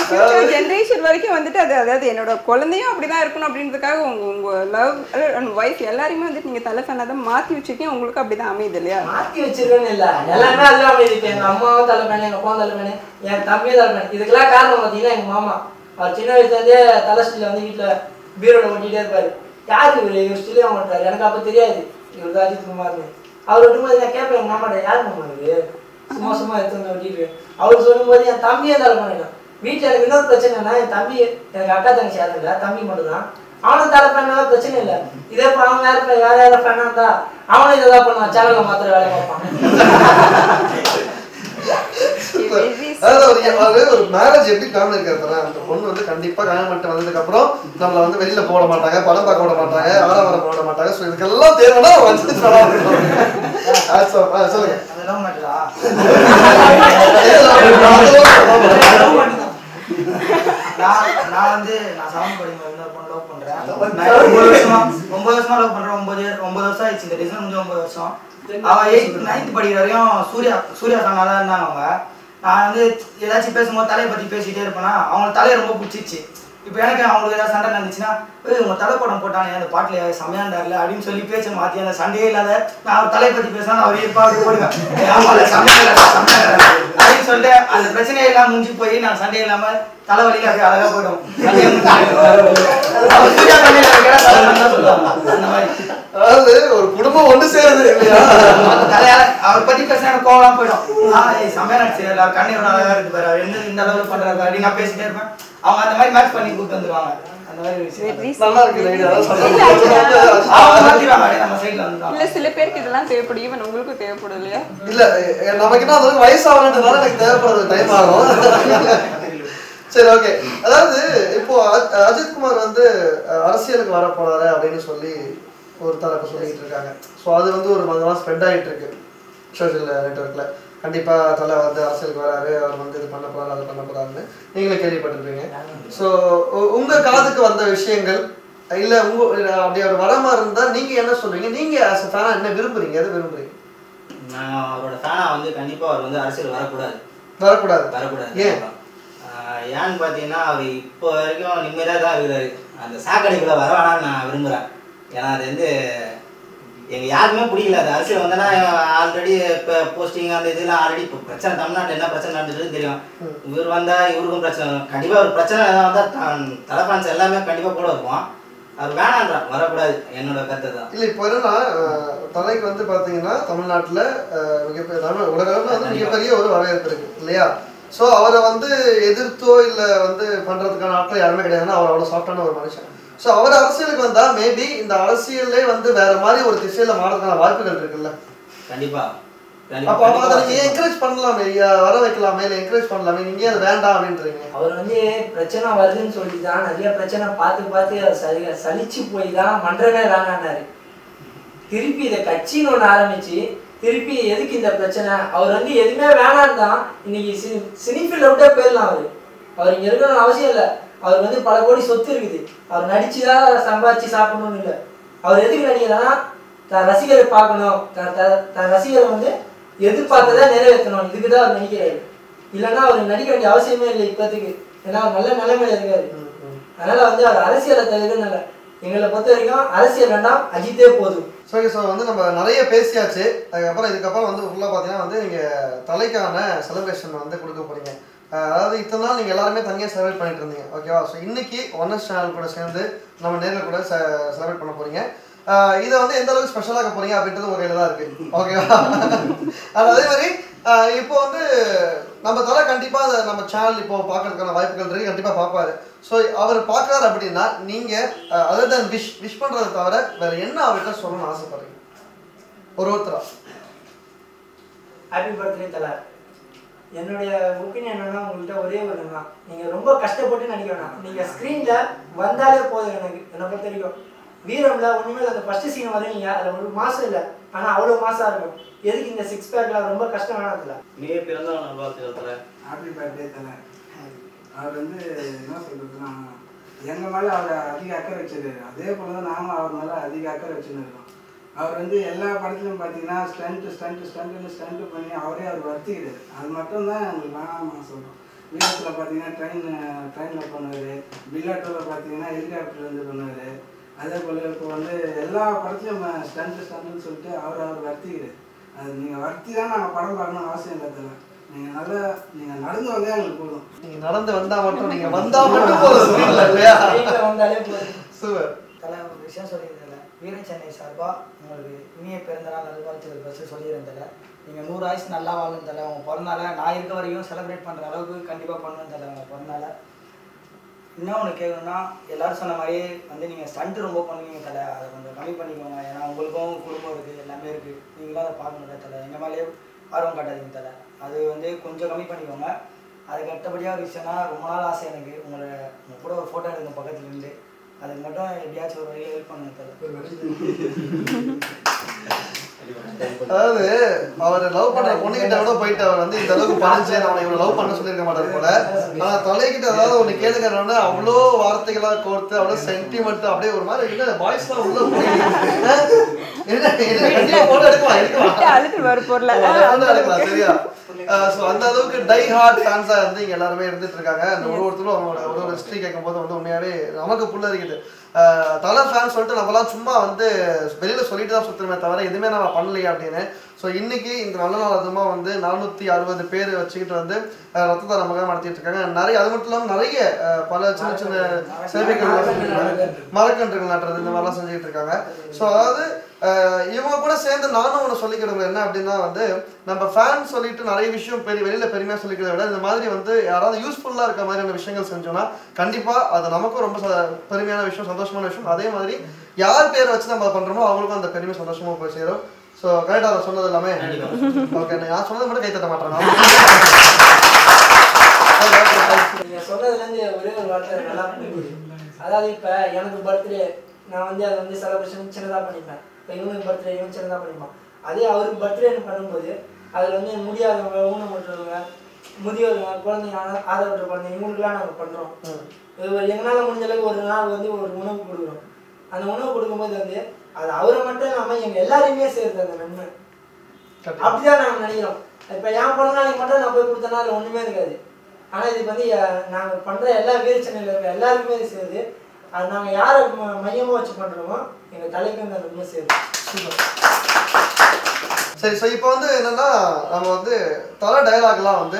ஃபியூச்சர் ஜெனரேஷன் வரைக்கும் வந்துட்டு அது அதாவது என்னோட குழந்தையும் அப்படிதான் இருக்கணும் அப்படின்றதுக்காக உங்க லவ் அண்ட் வைஃப் எல்லாருமே வந்துட்டு நீங்க தலை ஃபேனா தான் மாத்தி வச்சிருக்கீங்க. உங்களுக்கு அப்படிதான் அமையுது இல்லையா? மாத்தி வச்சிருக்கேன்னு இல்ல, எல்லாமே அதுதான் அமையுது. எங்க அம்மாவும் தலை ஃபேனு, எங்க அப்பாவும் தலை ஃபேனு, என் தம்பியும் தலை ஃபேனு. இதுக்கெல்லாம் காரணம் பாத்தீங்கன்னா எங்க மாமா. அவர் சின்ன வயசுல இருந்தே தலை ஸ்டில வந்து வீட்டுல பீரோட ஒட்டிட்டே இருப்பாரு. யாரு இவர் ஸ்டிலே மாட்டாரு, எனக்கு அப்ப தெரியாது இவர் தான் அஜித் குமார்னு. அவர் விட்டும்போது நான் கேட்பேன் எங்க மாமாட்ட, யார் மாமா இது சும்மா சும்மா எடுத்து வந்து ஒட்டிட்டு. அவர் சொல்லும்போது என் தம்பியே தலை பண்ணிடும். வீட்டில் எனக்கு இன்னொரு பிரச்சனைனா என் தம்பி, எனக்கு அக்கா தங்கச்சி யாரும் இல்லை, தம்பி மட்டும் தான். அவனும் தலை ஃபேனால பிரச்சனை இல்லை. இதே இப்போ அவன் வேற யாரும் ஃபேனா இருந்தா அவனும் இதை தான் பண்ணுவான், சேனல்ல மாத்திர வேலை பார்ப்பான். அதாவது ஒரு மேரேஜ் எப்படி காரணம் இருக்கிறதுனா அந்த பொண்ணு வந்து கண்டிப்பா கல்யாணம் பண்ணிட்டு வந்ததுக்கு அப்புறம் நம்மள வந்து வெளியில போட மாட்டாங்க, படம் பார்க்க விட மாட்டாங்க, ஆடவரம் போட மாட்டாங்க. ஸோ இதுக்கெல்லாம் தேவைன்னா வந்து சொல்லுங்க. அதெல்லாம் மாட்டா நான் வந்து நான் 7th படிக்கும்போது இன்னொரு பொண்ணு லவ் பண்றேன். 9 வருஷமா லவ் பண்றேன். 9 வருஷம் ஆயிடுச்சு. இந்த டிசம்பர் முடிஞ்ச 9 வருஷம். அவ 9th படிக்கிற வரையும் சூர்யா ஃபேனா தான் இருந்தாங்க அவங்க. நான் வந்து ஏதாச்சும் பேசும்போது தலையை பத்தி பேசிட்டே இருப்பேன்னா அவங்களுக்கு தலையை ரொம்ப பிடிச்சிச்சு. இப்போ எனக்கு அவங்களுக்கு ஏதாவது சண்டை நடந்துச்சுன்னா உங்க தலை படம் போட்டானே அந்த பாட்டுல செம்மையா இருந்தாருல அப்படின்னு சொல்லி பேச்ச மாத்தி அந்த சண்டையே இல்லாத நான் அவர் தலையை பத்தி பேசினா அவர் இருப்பாரு போடுவேன் அப்படின்னு சொல்லிட்டு அந்த பிரச்சனையே எல்லாம் முடிஞ்சு போய் நான் சண்டை இல்லாம தலைவலியில அப்படியே அழகா போயிடும். அதாவது ஒரு குடும்பம் ஒன்று சேருது இல்லையா? தலையால அவர் பத்தி பேசினா எனக்கு கோவம் போயிடும். செம்மையா நடிச்சு எல்லாரும் கண்ணீரோட அழகா இருக்கு பாரு, அவர் இந்த அளவுக்கு பண்றாரு அப்படின்னு நான் பேசிட்டே இருப்பேன். அவங்க அந்த மாதிரி மேட்ச் பண்ணி கூட்டு வந்துருவாங்க. அந்த மாதிரி நல்லா இருக்கு. இல்ல சில பேருக்கு இதெல்லாம் தேவைப்படும், ஈவன் உங்களுக்கும் தேவைப்படும் இல்லையா? இல்ல நமக்கு என்ன அதுக்கு வயசாகணுன்றதுனால எனக்கு தேவைப்படுறது டைம் ஆகும். சரி, ஓகே. அதாவது இப்போ அஜித் குமார் வந்து அரசியலுக்கு வர போறாரு அப்படின்னு சொல்லி ஒரு தரப்பு சொல்லிட்டு இருக்காங்க. ஸோ அது வந்து ஒரு மதமாக ஸ்ப்ரெட் ஆகிட்டு இருக்கு சோஷியல் நெட்வொர்க்ல. கண்டிப்பா தலை வந்து அரசியலுக்கு வராரு, அவர் வந்து இது பண்ண போறாரு, அது பண்ண போறாருன்னு நீங்களே கேள்விப்பட்டிருப்பீங்க. ஸோ உங்க காதுக்கு வந்த விஷயங்கள் இல்ல அப்படி அவர் வர மாதிரி இருந்தா நீங்க என்ன சொல்றீங்க? நீங்க ஆஸ் அ ஃபேனா என்ன விரும்புறீங்க, எதை விரும்புறீங்க? நான் அவரோட ஃபேனா வந்து கண்டிப்பா அவர் வந்து அரசியல் வரக்கூடாது. ஏன்னு பார்த்தீங்கன்னா அவர் இப்போ வரைக்கும் நிம்மதியாக தான் இருக்கிறாரு. அந்த சாக்கடைக்குள்ள வர வேணான்னு நான் விரும்புகிறேன். ஏன்னா அது வந்து எங்கள் யாருக்குமே பிடிக்கல. அது அரசியல் வந்தேன்னா ஆல்ரெடி இப்போ போஸ்டிங் அந்த இதெல்லாம் ஆல்ரெடி இப்போ பிரச்சனை தமிழ்நாட்டில் என்ன பிரச்சனை நடந்துட்டு தெரியும். இவர் வந்தால் இவருக்கும் பிரச்சனை, கண்டிப்பாக ஒரு பிரச்சனை வந்தால் தலைஃபான்ஸ் எல்லாமே கண்டிப்பாக கூட இருக்கும். அவர் வேணான்றான், வரக்கூடாது, என்னோட கருத்து தான். இல்லை இப்போ என்னன்னா தலைக்கு வந்து பார்த்தீங்கன்னா தமிழ்நாட்டில் மிகப்பெரிய உலக அளவில் வந்து மிகப்பெரிய ஒரு வரவேற்பு இருக்கு இல்லையா? ஸோ அவரை வந்து எதிர்த்தோ இல்லை வந்து பண்ணுறதுக்கான ஆட்கள் யாருமே கிடையாதுன்னா அவர் அவ்வளோ சாஃப்டான ஒரு மனுஷன். ஸோ அவர் அரசியலுக்கு வந்தால் மேபி இந்த அரசியல்லே வந்து வேற மாதிரி ஒரு திசையில் மாறதுக்கான வாய்ப்புகள் இருக்குல்ல? கண்டிப்பா. அப்போ அதை நீங்கள் என்கரேஜ் பண்ணலாமே, வர வைக்கலாமே, இல்லை என்கரேஜ் பண்ணலாமே, நீங்கள் அது வேண்டாம் அப்படின்றீங்க? அவர் வந்து பிரச்சனை வருதுன்னு சொல்லி தான் நிறைய பிரச்சனை பார்த்து சலிச்சு போய் தான் மன்றமே வேணான்னாரு. திருப்பி இதை கட்சின்னு ஒன்று ஆரம்பிச்சு திருப்பி எதுக்கு இந்த பிரச்சனை? அவர் வந்து எதுவுமே வேணான்னு தான் இன்னைக்கு சினிஃபீல்ட விட்டே போயிடலாம். அவர் இங்கே இருக்கணும்னு அவசியம் இல்லை. அவர் வந்து பல கோடி சொத்து இருக்குது. அவர் நடிச்சுதான் சம்பாதிச்சு சாப்பிடணும்னு இல்லை. அவர் எதுக்கு நடிகர்னா தன் ரசிகரை பார்க்கணும், தன் ரசிகரை வந்து எதிர்பார்த்ததை நிறைவேற்றணும், இதுக்கு தான் அவர் நடிக்கிறாரு. இல்லைன்னா அவர் நடிக்க வேண்டிய அவசியமே இல்லை இப்போதைக்கு. ஏன்னா அவர் நல்ல நிலைமையில இருக்காரு. அதனால வந்து அவர் அரசியலை தவிர்க்க எங்களை பொறுத்த வரைக்கும் அரசியல் வேண்டாம், அஜித்தே போதும். ஓகே. ஸோ வந்து நம்ம நிறைய பேசியாச்சு. இதுக்கப்புறம் வந்து ஃபுல்லாக பார்த்தீங்கன்னா வந்து நீங்கள் தலைக்கான செலிப்ரேஷன் வந்து கொடுக்க போகிறீங்க. அதாவது இத்தனை நாள் நீங்கள் எல்லாருமே தனியாக செலிப்ரேட் பண்ணிட்டு இருந்தீங்க, ஓகேவா? ஸோ இன்னைக்கு 1S சேனல் கூட சேர்ந்து நம்ம நேரில் கூட செலிப்ரேட் பண்ண போகிறீங்க. இதை வந்து எந்த அளவுக்கு ஸ்பெஷலாக போகிறீங்க அப்படின்றது ஒரு கையில் தான் இருக்குது, ஓகேவா? அதே மாதிரி இப்போ வந்து நம்ம தலை கண்டிப்பாக நம்ம சேனல் இப்போ பார்க்கறதுக்கான வாய்ப்புகள் இருக்குது, கண்டிப்பாக பார்ப்பாரு. ஸோ அவர் பார்க்குறாரு அப்படின்னா நீங்கள் அதர் தென் விஷ் பண்ணுறதை தவிர வேறு என்ன அவர்கிட்ட சொல்லணும்னு ஆசைப்படுறீங்க ஒருத்தரா? ஹாப்பி பர்த்டே தலை. என்னுடைய ஒப்பீனியன் என்னன்னா உங்கள்கிட்ட ஒரே ஒரு தான், நீங்கள் ரொம்ப கஷ்டப்பட்டு நடிக்க வேணாம், நீங்கள் ஸ்க்ரீனில் வந்தாலே போதும். என்னை பொறுத்த வரைக்கும் வீரம்ல ஒன்றுமே அந்த ஃபர்ஸ்ட் சீன் வருவீங்க, அதில் ஒரு மாதம் இல்லை ஆனால் அவ்வளோ மாதம் இருக்கும். எதுக்கு இந்த 6 பேக்லாம் ரொம்ப கஷ்டம் வேணாம்ல. நீ பிறந்த நல்வாழ்த்துக்கள். ஹாப்பி பர்த்டே தலை. அவர் வந்து என்ன சொல்றதுன்னா எங்கள் மேலே அவரை அதிக அக்கறை வச்சிருக்காரு. அதே போல தான் நானும் அவர் மேலே அதிக அக்கறை வச்சுன்னு இருக்கோம். அவர் வந்து எல்லா படத்துலையும் பார்த்தீங்கன்னா ஸ்டண்ட்டு பண்ணி அவரே அவர் வருத்திக்கிறார். அது மட்டும்தான் எங்களுக்கு நான் சொல்கிறோம். வீரத்தில் பார்த்தீங்கன்னா ட்ரெயினில் பண்ணுவார், பில்லாட்டோவில் பார்த்தீங்கன்னா ஹெலிகாப்டர்லேருந்து பண்ணுவார். அதே போல் இப்போ வந்து எல்லா படத்துலையும் ஸ்டண்ட்டுன்னு சொல்லிட்டு அவர் வருத்திக்கிறார். அது நீங்கள் வருத்தி தான் நாங்கள் படம் பார்க்கணும்னு அவசியம் இல்லை தலை. நீங்கள் நடந்து வந்தால் எங்களுக்கு போதும். நீங்கள் நடந்து வந்தால் மட்டும் நீங்கள் வந்தால் மட்டும் போதும் இல்லையா? வந்தாலே போதும். சூப்பர். தலை ஒரு விஷயம் சொல்லியிருந்தல, வீர சென்னை சார்பாக உங்களுக்கு இனிய பிறந்தநாள் நல்வாழ்த்துக்கள் ஃபஸ்ட்டு சொல்லியிருந்தல. நீங்கள் 100 ஆயுசு நல்லா வாழணும் தலை. உங்கள் பிறந்தநாளை நான் இருக்க வரைக்கும் செலிப்ரேட் பண்ணுற அளவுக்கு கண்டிப்பாக பண்ணணும் தலை உங்கள் பிறந்தநாளை. இன்னும் ஒன்று கேட்கணுன்னா, எல்லோரும் சொன்ன மாதிரியே வந்து நீங்கள் ஸ்டண்ட்டு ரொம்ப பண்ணுவீங்க தலை, அதை கொஞ்சம் கம்மி பண்ணிக்கோங்க. ஏன்னா உங்களுக்கும் குடும்பம் இருக்குது, எல்லாமே இருக்குது, நீங்களும் அதை பார்க்கணும் தலை. எங்கள் மேலேயே ஆர்வம் காட்டாதீங்க தலை, அது வந்து கொஞ்சம் கம்மி பண்ணிக்கோங்க. அதுக்கு அடுத்தபடியாக ஒரு விஷயம்னா, ரொம்ப நாள் ஆசை எனக்கு உங்கள் கூட ஒரு ஃபோட்டோ எடுக்கணும் பக்கத்துல இருந்து. அதுக்கு மட்டும் எப்படியாச்சும் ஒரு வழியை ஹெல்ப் பண்ணுங்க தலை. அதாவது அவர் லவ் பண்ற பொண்ணுகிட்ட கூட போயிட்டு அவர் வந்து இந்த அளவுக்கு பணிச்சு அவனை இவ்வளவு லவ் பண்ண சொல்லியிருக்க மாட்டாரு போல. ஆனா தலைகிட்ட ஏதாவது ஒண்ணு கேளுக்கிறோம்னா அவ்வளோ வார்த்தைகளா கோர்த்து அவ்வளோ சென்டிமெண்ட் அப்படியே ஒரு மாதிரி இல்லை பாய்ஸ் எல்லாம் உள்ள போய் சரியா. ஸோ அந்த அளவுக்கு டை ஹார்ட் ஃபேன்ஸா இருந்து இங்க எல்லாருமே இருந்துட்டு இருக்காங்க. ஒவ்வொருத்தரும் அவங்களோட ஒரு ஹிஸ்டரி கேட்கும் போது வந்து உண்மையாவே நமக்கு புள்ள இருக்குது. தலை ஃபேன் சொல்லிட்டு நம்மளாம் சும்மா வந்து வெளியில சொல்லிட்டு தான் சுற்றுமே தவிர எதுவுமே நம்ம பண்ணலையே அப்படின்னு. ஸோ இன்னைக்கு இந்த நல்ல நாள் அதுமாக வந்து 460 பேர் வச்சுக்கிட்டு வந்து ரத்த தான முகாம் நடத்திட்டு இருக்காங்க. நிறைய அது மட்டும் இல்லாமல் நிறைய பல சின்ன சின்ன சேவைகள் மரக்கன்றுகள் நட்டுறது இந்த மாதிரிலாம் செஞ்சுக்கிட்டு இருக்காங்க. ஸோ அதாவது இவங்க கூட சேர்ந்து நானும் ஒன்று சொல்லிக்கிறவங்க என்ன அப்படின்னா வந்து நம்ம ஃபேன் சொல்லிட்டு நிறைய விஷயம் வெளியில பெருமையாக சொல்லிக்கிறத விட இந்த மாதிரி வந்து யாராவது யூஸ்ஃபுல்லாக இருக்க மாதிரியான விஷயங்கள் செஞ்சோம்னா கண்டிப்பாக அது நமக்கும் ரொம்ப பெருமையான விஷயம், சந்தோஷமான விஷயம். அதே மாதிரி யார் பேரை வச்சு நம்ம பண்ணுறோமோ அவங்களுக்கும் அந்த பெருமை சந்தோஷமாக போய் சேரும். ஸோ கரெக்டாக அதை சொன்னது எல்லாமே ஓகே. நான் சொன்னது மட்டும் கை தட்ட மாட்டேன். நீங்கள் சொன்னதுலேருந்து ஒரே ஒரு வார்த்தை நல்லா புரியுது. அதாவது இப்போ எனக்கு பர்த்டே நான் வந்து அதை வந்து செலிப்ரேஷன் சின்னதாக பண்ணிப்பேன். இப்போ இவனுக்கு பர்த்டே இவன் சின்னதாக பண்ணிப்பான். அதே அவருக்கு பர்த்டேன்னு பண்ணும்போது அதில் வந்து முடியாதவங்க, ஊனமுற்றவங்க, முதியோருங்க, குழந்தைங்க, ஆதரவற்ற குழந்தைங்க இவங்களுக்குலாம் நாங்கள் பண்ணுறோம். எங்களால் முடிஞ்ச அளவுக்கு ஒரு நாள் வந்து ஒரு உணவு கொடுக்குறோம். அந்த உணவு கொடுக்கும்போது வந்து அது அவரை மட்டும் இல்லாமல் எங்கள் எல்லாரையுமே சேர்த்து அந்த நன்மை அப்படிதான் நாங்கள் நினைக்கிறோம். இப்போ என் பிறந்தநாளைக்கு மட்டும் நான் போய் கொடுத்தனா அதில் ஒன்றுமே இருக்காது. ஆனால் இதுக்கு வந்து நாங்கள் பண்ணுற எல்லா வீரச்சனையில் இருக்க எல்லாருக்குமே இது சேருது. அது நாங்கள் யாரை மையமாக வச்சு பண்ணுறோமோ எங்கள் தலைக்கு அந்த நன்மை சேருது. சரி. ஸோ இப்போ வந்து என்னன்னா நம்ம வந்து தலை டயலாக்லாம் வந்து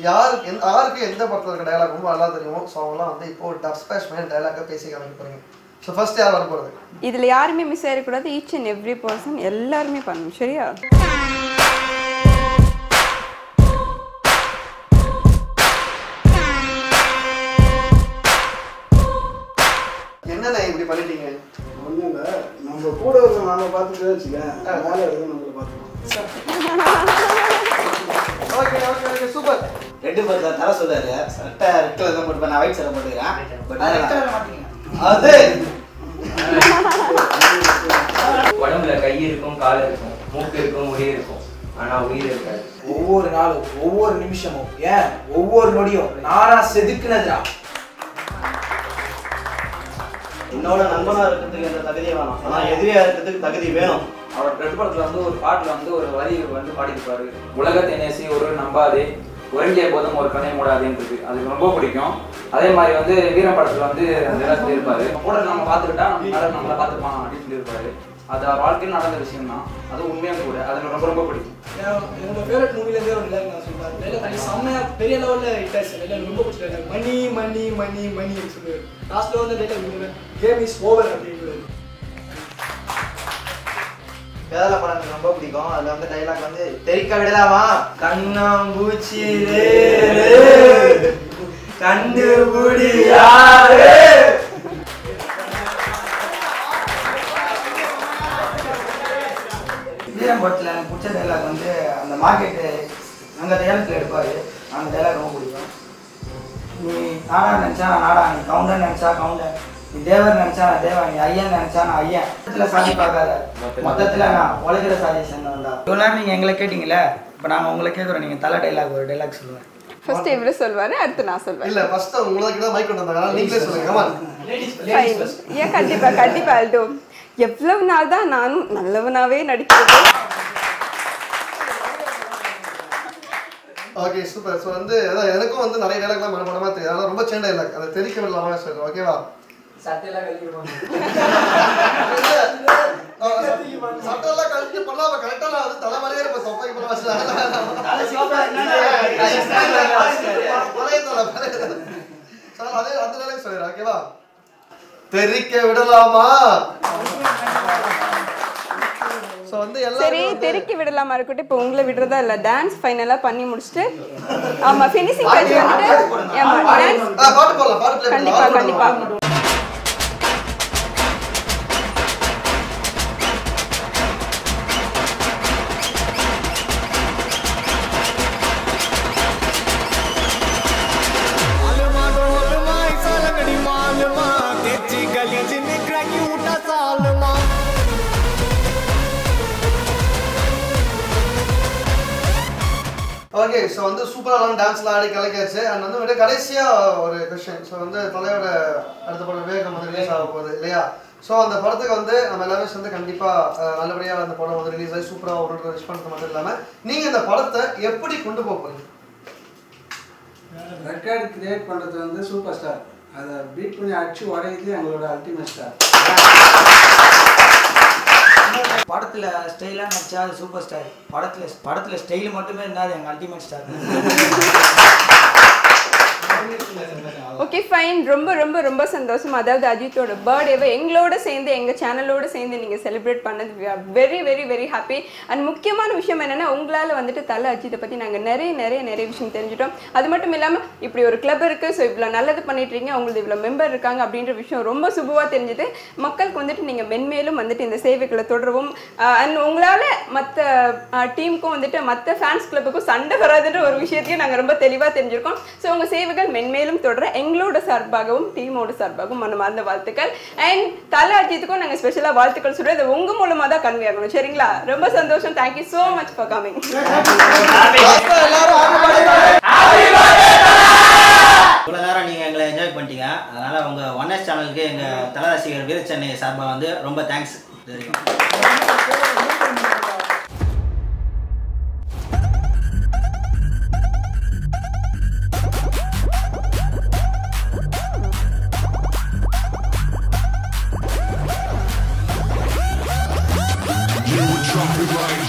யாருக்கு எந்த படத்தில் இருக்க டயலாக் ரொம்ப நல்லா தெரியுமோ ஸோ அவங்களாம் வந்து இப்போ டப் ஸ்பேஷ் மேன் டயலாக்கை பேசி காமிக்க போறீங்க. ஸோ ஃபர்ஸ்ட் யார் வர போகிறது? இதில் யாருமே மிஸ் ஆகிடக்கூடாது. ஈச் அண்ட் எவ்ரி பர்சன் எல்லாருமே பண்ணணும். சரியா? என்னண்ணா இப்படி பண்ணிட்டீங்க? ஒன்றும் இல்லை, நம்ம கூட இருக்க நாங்கள் பார்த்துட்டு வச்சுக்கேன், வேலை எடுத்து நம்மளை பார்த்துக்கோம். Okay okay okay super. ரெண்டு பேர் தர சொல்றாரு, சட்டை ரெட் கலர் தான் போட்டுப்பேன், நான் ஒயிட் சட்டை போட்டுக்கிறேன். அது உடம்புல கை இருக்கும், கால் இருக்கும், மூக்கு இருக்கும், உயிர் இருக்கும், ஆனா உயிர் இருக்காது. ஒவ்வொரு நாளும் ஒவ்வொரு நிமிஷமும் ஏன் ஒவ்வொரு நொடியும் நானா செதுக்குனதுடா. என்னோட நண்பனா இருக்கிறதுக்கு எந்த தகுதியை வேணாம், ஆனா எதிரியா இருக்கிறதுக்கு தகுதி வேணும். அவர் ரெட் படத்துல வந்து ஒரு பாட்டுல வந்து ஒரு வரி வந்து பாடியிருப்பாரு, உலகத்தை நேசி ஒரு நம்பாதே, ஒருங்கிய போதும் ஒரு கண்ணை மூடாதேன்னு இருக்கு. அதுக்கு ரொம்ப பிடிக்கும். அதே மாதிரி வந்து வீரம் படத்துல வந்து அந்த இடத்துல இருப்பாரு, கூட நம்ம பார்த்துக்கிட்டா நம்மளை பார்த்துப்பான் அப்படின்னு சொல்லியிருப்பாரு. அது வாழ்க்கையில் நடந்த விஷயம் தான், அது உண்மையாக கூட. அது எனக்கு ரொம்ப ரொம்ப பிடிக்கும். என்னோட ஃபேவரட் மூவிலேருந்தே ஒரு டைலாக் நான் சொல்லுவேன். டைலாக் தனி செம்மையாக பெரிய லெவலில் ஹிட் ஆச்சு. டைலாக் ரொம்ப பிடிச்ச டைலாக். மணி மணி மணி மணி அப்படின்னு சொல்லுவார். லாஸ்ட்டில் வந்து டைலாக் கேம் இஸ் ஓவர் அப்படின்னு. கேரளா படம் எனக்கு ரொம்ப பிடிக்கும். அதில் வந்து டைலாக் வந்து தெரிக்க விடலாமா கண்ணாம்பூச்சி கண்டுபிடி யாரு. வீரம் படத்தில் எனக்கு பிடிச்ச டைலாக் வந்து அந்த மார்க்கெட்டு அங்கே டைலாக்ல எடுப்பார். அந்த டைலாக் ரொம்ப பிடிக்கும். நீ நாடா நினச்சா நான் நாடா, நீ கவுண்டர் நினச்சா கவுண்டர், நீ தேவர் நினச்சா நான் தேவன், நீ ஐயன் நினச்சா நான் ஐயன். மொத்தத்தில் சாதி பார்க்காத, மொத்தத்தில் நான் உலகிற சாதியை சேர்ந்தவன்டா. இவ்வளோ நேரம் நீங்கள் எங்களை கேட்டிங்களே, இப்போ நாங்கள் உங்களை கேட்குறோம். நீங்கள் தலை டைலாக் ஒரு டைலாக் சொல்லுவேன். ஃபர்ஸ்ட் இவரு சொல்வாரு, அடுத்து நான் சொல்வேன். இல்ல ஃபர்ஸ்ட் உங்களுக்கு தான் மைக் கொண்டு வந்தாங்க, நீங்களே சொல்லுங்க. கமான். ஏன் கண்டிப்பா அல்டோ. எவ்வளவு நாள் தான் நானும் நல்லவனாவே நடிக்கிறது. Okay super. ஸோ வந்து அதான் எனக்கும் வந்து நிறைய டைலாக்லாம் மனப்படமாக தெரியும். அதெல்லாம் ரொம்ப சேன் டைலாக், அதை தெரிவிக்க விடலாமா சொல்கிறேன். ஓகேவா? சட்டையெல்லாம் கழிவுவாங்க. சட்டெல்லாம் கழிச்சு பண்ணாம கரெக்டாக நான் வந்து தலைமறையே இப்போ தொப்பை பண்ண வச்சுட்டேன். சார் அதே அந்த டைலாக் சொல்லிடுறேன். ஓகேவா? தெரிக்க விடலாமா? சரி தெரிக்க விடலாமா இருக்கட்டும். இப்போ உங்களை விடுறதா இல்ல, டான்ஸ் ஃபைனலா பண்ணி முடிச்சிட்டு ஆமா ஃபினிஷிங் டச் வந்துட்டு ஆமா டான்ஸ் பாட்டு போடலாம். பாட்டு ப்ளே பண்ணலாம். கண்டிப்பா ஓகே. ஸோ வந்து சூப்பரான டான்ஸ்லாம் ஆடி கலக்காச்சு. அண்ட் வந்து கடைசியாக ஒரு கொஸ்டின். ஸோ வந்து தலையோட அடுத்த படம் விவேகம் வந்து ரிலீஸ் ஆக போகுது இல்லையா? ஸோ அந்த படத்துக்கு வந்து நம்ம எல்லாமே வந்து கண்டிப்பாக நல்லபடியாக அந்த படம் வந்து ரிலீஸ் ஆகி சூப்பராக ஒரு விஷ் பண்ணுறது மட்டும் இல்லாமல் நீங்கள் இந்த படத்தை எப்படி கொண்டு போக போகிறீங்க? ரெக்கார்டு கிரியேட் பண்ணுறது வந்து சூப்பர் ஸ்டார், அதை பீட் பண்ணி அடிச்சு உடையுது எங்களோட அல்டிமேட் ஸ்டார். படத்தில் ஸ்டைலாக நடிச்சா அது சூப்பர் ஸ்டார், படத்தில் ஸ்டைல் மட்டுமே இருந்தால் அது எங்கள் அல்டிமேட் ஸ்டார். Okay fine. ரொம்ப ரொம்ப ரொம்ப சந்தோஷம். அதாவது அஜித்தோட பர்த்டேவை எங்களோட சேர்ந்து எங்கள் சேனலோட சேர்ந்து நீங்கள் செலிப்ரேட் பண்ணது very very very happy. And முக்கியமான விஷயம் என்னென்னா உங்களால் வந்துட்டு தலை அஜித்தை பற்றி நாங்கள் நிறைய விஷயம் தெரிஞ்சிட்டோம். அது மட்டும் இல்லாமல் இப்படி ஒரு கிளப் இருக்குது, ஸோ இவ்வளோ நல்லது பண்ணிட்டுருக்கீங்க, உங்களுக்கு இவ்வளோ மெம்பர் இருக்காங்க அப்படின்ற விஷயம் ரொம்ப சுபமாக தெரிஞ்சுது. மக்களுக்கு வந்துட்டு நீங்கள் மென்மேலும் வந்துட்டு இந்த சேவைகளை தொடரவும் அண்ட் உங்களால் மற்ற டீமுக்கும் வந்துட்டு மற்ற ஃபேன்ஸ் கிளப்புக்கும் சண்டை வராதுன்ற ஒரு விஷயத்தையும் நாங்கள் ரொம்ப தெளிவாக தெரிஞ்சிருக்கோம். ஸோ உங்கள் சேவைகள் மென்மேலும் தொடர எங்களோட சார்பாகவும் டீமோட சார்பாகவும் மனமார்ந்த வாழ்த்துக்கள். அண்ட் தலை அஜித்துக்கும் நாங்கள் ஸ்பெஷலாக வாழ்த்துக்கள் சொல்கிறோம். இது உங்கள் மூலமாக தான் கன்வே ஆகணும். சரிங்களா? ரொம்ப சந்தோஷம். Thank you so much for coming. இவ்வளோ நேரம் நீங்கள் எங்களை என்ஜாய் பண்ணிட்டீங்க. அதனால் உங்கள் ஒன்எஸ் சேனலுக்கு எங்கள் தலை ரசிகர் வீர சென்னை சார்பாக வந்து ரொம்ப தேங்க்ஸ் தெரியும். You would drop it right